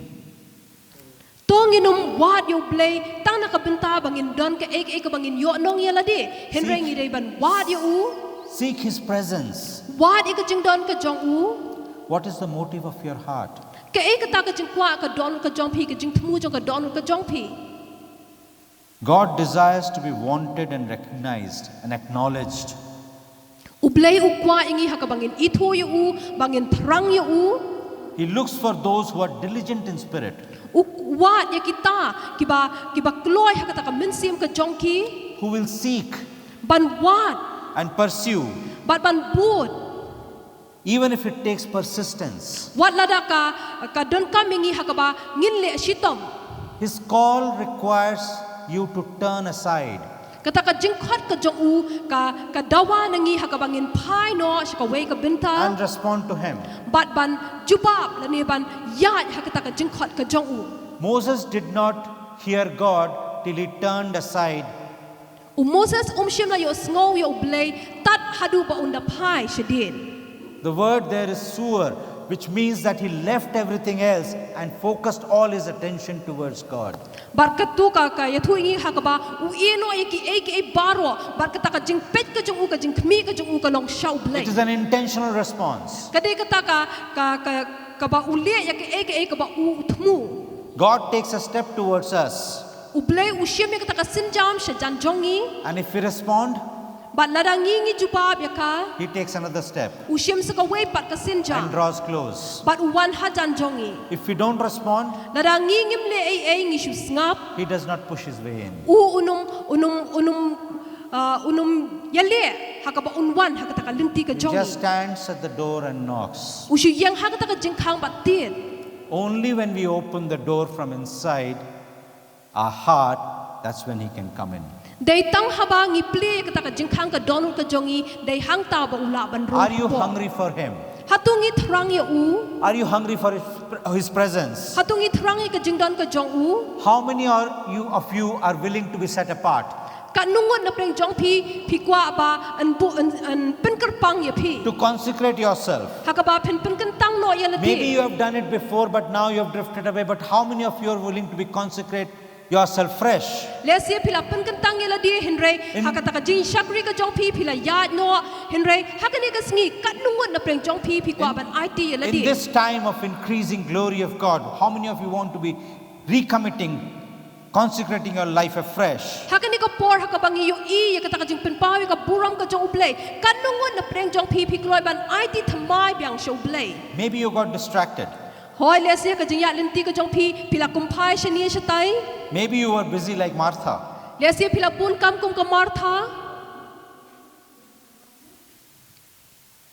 Tonginum wat yo play tang nakabenta bangin don ka eki bangin yo nong yaladi henreng ire ban wat yo u. Seek His presence. Wat ikajing don ka jong u. What is the motive of your heart? Ka ekata ka jing kwa ka don ka jong pi ka jing tmu jong ka don ka jong pi. God desires to be wanted and recognized and acknowledged. Ublay ukwa ingi hakabangin ito yo u bangin thrang yo u. He looks for those who are diligent in spirit. Wat ya kita kiba kloy hakata ka minsim ka jong ki. Who will seek Ban wat and pursue, bat ban bud. even if it takes persistence. Wat lada ka don ka mingi hakaba nginle shitom. His call requires you to turn aside. Kata ka jingkhat ka jong u ka dawa nangi hakabangin pai no shika we ka binta. And respond to Him. Bat ban jubab lani ban yat hakata ka jingkhat ka jong u. Moses did not hear God till he turned aside. Moses shim la yo sngow yo blay tat hadu ba unda pai shedin. The word there is suur, which means that he left everything else and focused all his attention towards God. Barkatu ka yathu ingi hakaba u ino eki baro barkata ka jing pet ka jong u ka jing khmi ka jong u ka long shaw blay. It is an intentional response. Kadai kata ka ba ulie ya eki ka ba u thmu. God takes a step towards us. Ublay ushim ya kata ka sinjam shajan jongi. And if we respond, Bat ladangi ngi jubab ya ka he takes another step ushim sa ka way pat ka sinjam. and draws close. Bat uwan hajan jongi. If we don't respond, Ladangi ngimle ay ngi shus ngap. he does not push his way in. Unum yale hakaba unwan hakata ka linti ka He jongi. just stands at the door and knocks. Ushu yang hakata ka jingkhang bat tin. Only when we open the door from inside our heart, that's when he can come in. Dai tang haba ngi ple kata ka jingkhang ka donul ka jongi dai hang ta ba ula ban ro. Are you hungry for him? Hatungi thrang ya u. Are you hungry for his presence? Hatungi thrang ka jingdon ka jong u. How many of you are willing to be set apart? Ka nungot na preng jong pi kwa ba an pen kerpang ya pi. To consecrate yourself? Hakaba pen kentang no ya Maybe lati. you have done it before, but now you have drifted away. But how many of you are willing to be consecrate yourself fresh? Lesia pila pen kentang ya ladi henry hakata ka jing shakri ka jong pi pila ya no henry hakani ka sngi kat nungot na preng jong pi kwa ban IT ya In ladi. this time of increasing glory of God, how many of you want to be recommitting, consecrating your life afresh? Hakani ka por hakabangi yo ya kata ka jing pen pawi ka buram ka jong ublay kat nungot na preng jong pi kloy ban IT thamai byang show blay. Maybe you got distracted. Hoy lesia ka jing ya linti ka jong pi pila kumpai shani shatai. Maybe you were busy like Martha. Lesia pila pun kam kum ka Martha.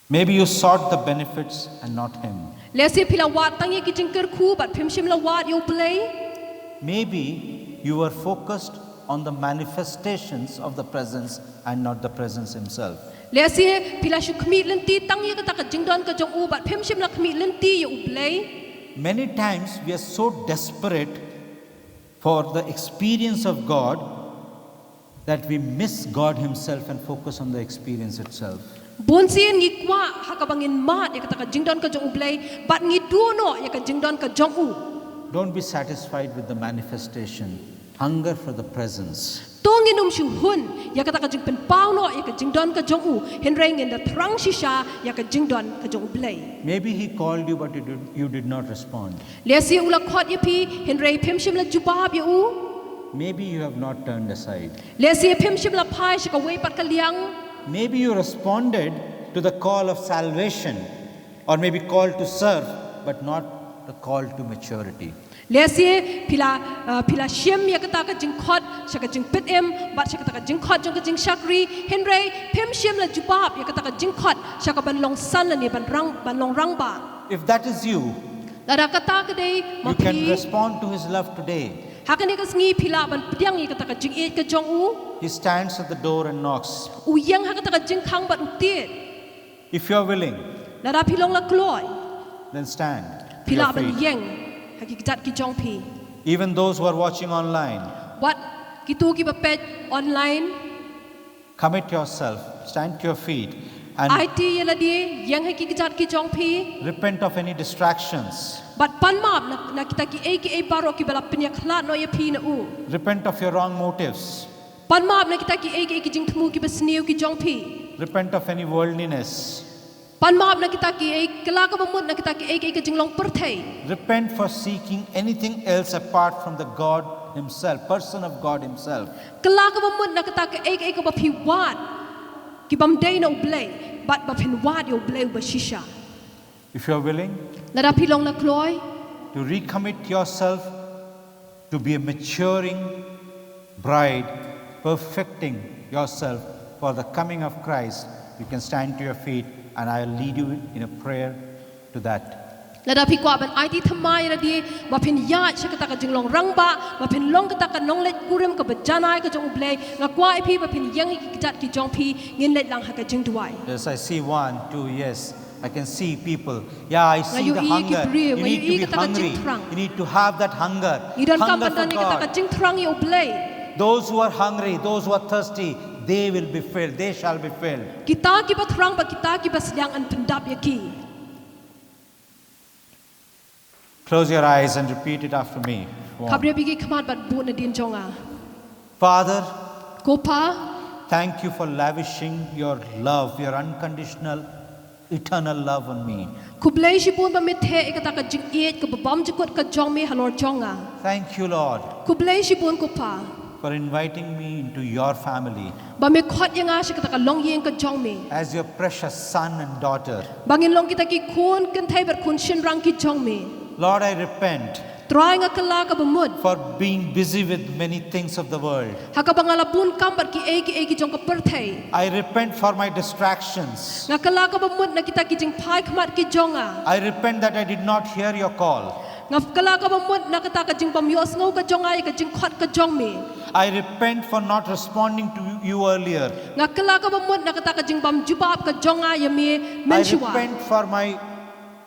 Maybe you sought the benefits and not him. Lesia pila wat tangi ki jing kerku bat phimshim la wat yo blay. Maybe you were focused on the manifestations of the presence and not the presence himself. Lesia pila shu khmi linti tangi ka ta ka jing don ka jong u bat phimshim la khmi linti yo blay. Many times we are so desperate for the experience of God that we miss God himself and focus on the experience itself. Bonsin ngi kwa hakabangin mat ya kata ka jing don ka jong u blay bat ngi duno ya ka jing don ka jong u. Don't be satisfied with the manifestation. Hunger for the presence. Tonginum shu hun ya kata ka jing pen pau no ya ka jing don ka jong u henreng in the thrang shisha ya ka jing don ka jong u blay. Maybe he called you, but you did not respond. Lesia ula khot ya pi henrei phimshim la jubab ya u. Maybe you have not turned aside. Lesia phimshim la phai shika wei pat ka liang. Maybe you responded to the call of salvation, or maybe call to serve, but not the call to maturity. Lesie pila shim ya kata ka jing khot shaka jing pit em bat shaka ka jing khot jong ka jing shakri henry pem shim la jubab ya kata ka jing khot shaka ban long san la ni ban long rang ba. If that is you, Lada kata ka dei you can mapi respond to His love today. hakani ka sngi pila ban pdiang ya kata ka jing e ka jong u He stands at the door and knocks. u yang ha kata ka jing khang bat u tiet. If you are willing, Lada pilong la kloy then stand to pila your ban feet. yang haki kijat ki jong pi. Even those who are watching online, What kitu ki bapet online commit yourself, stand to your feet, and IT yela di yang haki kijat ki jong pi. repent of any distractions. But pan map na kita ki e baro ki bala pinya khlat no ya pi na u. Repent of your wrong motives. Pan map na kita ki jing thmu ki basniu ki jong pi. Repent of any worldliness. Pan map na kita ki kala ka bamut na kita ki jing long perthei. Repent for seeking anything else apart from the God Himself, person of God Himself. Kala ka bamut na kita ki ba pi wat ki bam dei no blay but ba phin wat yo blay ba shisha. If you are willing Na da pi long na kloy to recommit yourself to be a maturing bride, perfecting yourself for the coming of Christ, you can stand to your feet and I will lead you in a prayer to that. La da pi kwa ban IT thamai ra di ba phin ya shakata ka jing long rang ba phin long kata ka nong let kurim ka ba janai ka jong blay nga kwa pi ba phin yang ki kijat ki jong pi ngin let lang ha ka jing duai. Yes, I see 1, 2, yes. I can see people. Yeah, I see you the eat, you hunger. breathe. You When need you to eat, be kata ka hungry. jing trang. You need to have that hunger. Idan kam Hunger for bandan ni kata ka God. jing trang yo blay. Those who are hungry, those who are thirsty, they will be filled. They shall be filled. Kita ki ba trang ba kita ki ba siang an pendap ya ki. Close your eyes and repeat it after me. Kabre bigi khamat bat bu na din jonga. Father, Ko pa thank you for lavishing your love, your unconditional, eternal love on me. ku blay shi bun ba me the e kata ka jing et ka ba bam jikot ka jong me halor jonga. Thank you, Lord, Ku blay shi bun ko pa for inviting me into your family ba me khot yang a shi kata ka long yeng ka jong me. as your precious son and daughter. Bangin long kita ki khun kan thai ber khun shin rang ki jong me. Lord, I repent Try nga kala ka ba mud. for being busy with many things of the world. Ha ka bangala bun kam bar ki ki jong ka perthai. I repent for my distractions. Nga kala ka ba mud na kita ki jing phai khamat ki jonga. I repent that I did not hear your call. Nga kala ka ba mud na kata ka jing bam yos ngau ka jonga ka jing khot ka jong me. I repent for not responding to you earlier. Nga kala ka ba mud na kata ka jing bam jubab ka jonga ya me I menshiwa. repent for my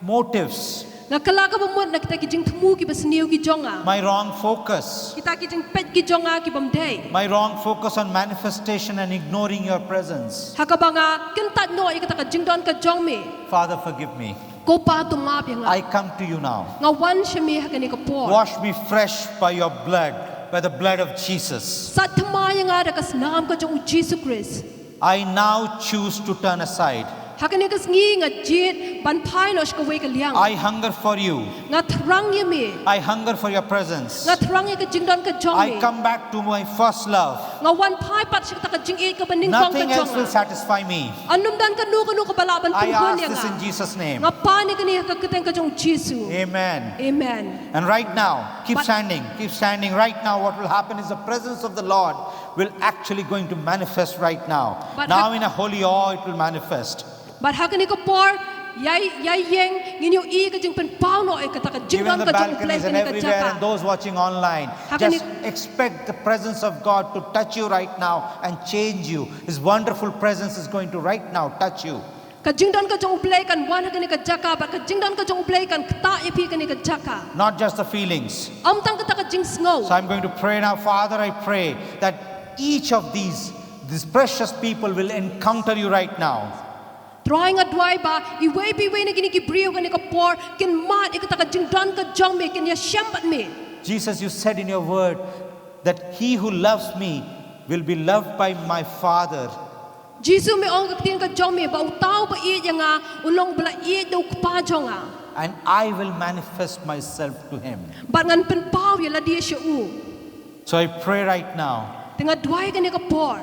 motives, Nga kala ka ba mud na kita ki jing thmu ki basniu ki jonga. my wrong focus, Kita ki jing pet ki jonga ki bam dei. my wrong focus on manifestation and ignoring your presence. Ha ka banga ken tat no i kata ka jing don ka jong me. Father, forgive me. Ko pa tu map yang I come to you now. nga wan shemi ha ka ni ka por. Wash me fresh by your blood, by the blood of Jesus. Sat thama yang ada ka snam ka jong Jesus Christ. I now choose to turn aside. Hakani ka sngi nga jit ban phai no shka we ka liang. I hunger for you. Nga thrang ye me. I hunger for your presence. Nga thrang ye ka jing don ka jong I me. come back to my first love. Nga wan phai pat shka ka jing e ka ban ning kong ka Nothing else will jong. satisfy me. Anum dan ka nu ka balaban I pun ask yang this in Jesus' name. nga pa ni ka ni ka kiteng ka jong Jesus. Amen. Amen. And right now, keep But- standing, keep standing. Right now, what will happen is the presence of the Lord will actually going to manifest right now. But Now in a holy awe, it will manifest. But hakani ka por yai yeng nginyo i ka jing pen pau no e kata ka jing Even don the ka jong balconies play and ka ni ka everywhere, and jaka. those watching online, How can just expect the presence of God to touch you right now and change you. His wonderful presence is going to right now touch you. Ka jing don ka jong play kan wan hakani ka jaka ba ka jing don ka jong play kan kta e pi ka ni ka jaka. Not just the feelings. Am tang kata ka jing sngo. So I'm going to pray now. Father, I pray that each of these precious people will encounter you right now. Drawing a dwai ba I we bi we ni gini ki brio ka ni ka por kin mat e kata ka jing don ka jong me kin ya shambat me. Jesus, you said in your word that he who loves me will be loved by my Father. Jesus me ong ka tin ka jong me ba utaw ba i yang ulong bla i do pa jonga. And I will manifest myself to him. Ba ngan pen pau ya la dia shu. So I pray right now Tengah dwai ka ni ka por.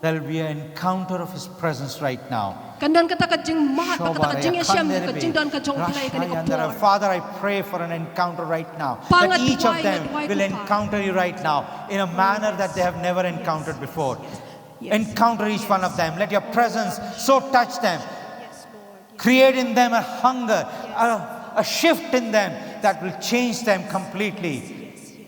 there will be an encounter of His presence right now. Kandan kata ka jing mahat pa kata ka jing esyam ka jing dan ka jong play ka ni ka por. Father, I pray for an encounter right now. Pangat That each of duway, them duway will ko pa. encounter you right now in a manner that they have never encountered before. Encounter each one of them. Let your presence so touch them. Create in them a hunger, a shift in them that will change them completely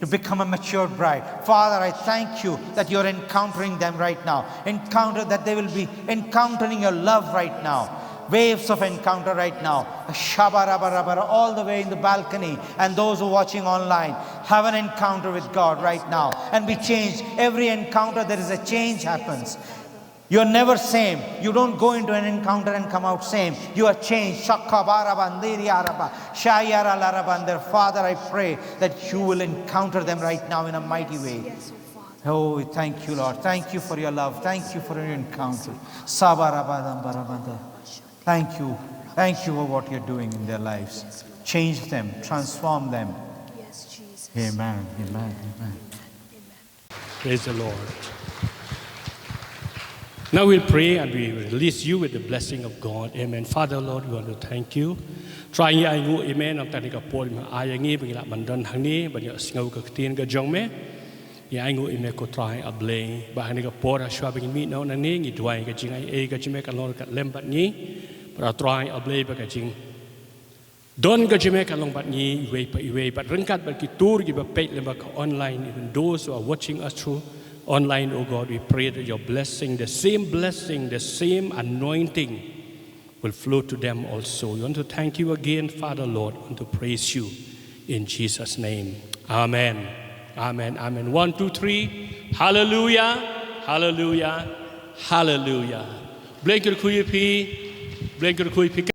to become a mature bride. Father, I thank you that you're encountering them right now. Encounter that they will be encountering your love right now. Waves of encounter right now. Shabarabara, all the way in the balcony, and those who are watching online, have an encounter with God right now and be changed. Every encounter there is a change happens. You're never same. You don't go into an encounter and come out same. You are changed. Father, I pray that you will encounter them right now in a mighty way. Oh, thank you, Lord. Thank you for your love. Thank you for your encounter. Thank you. Thank you for what you're doing in their lives. Change them. Transform them. Amen. Amen. Amen. Praise the Lord. Now we'll pray and we release you with the blessing of God. Amen. Father, Lord, we want to thank you. Trying I go, amen. Of tani ka pol ma ayangi bangila mandan hangi banyo singaw ka tin ka jong me. Ya I go ime ko try a blay. Bahani ka por aswa bangin mi no nani ngi duai ka jing ai ka jime ka lor ka lembat ni. Para try a blay ba ka jing. Don ka jime ka long bat ni iwe but rengkat ba ki tur gi ba page le ba ka online, even those who are watching us through online, oh God, we pray that your blessing, the same anointing will flow to them also. We want to thank you again, Father, Lord, and to praise you in Jesus' name. Amen. Amen. Amen. 1, 2, 3. Hallelujah. Hallelujah. Hallelujah. Blanket kuipi.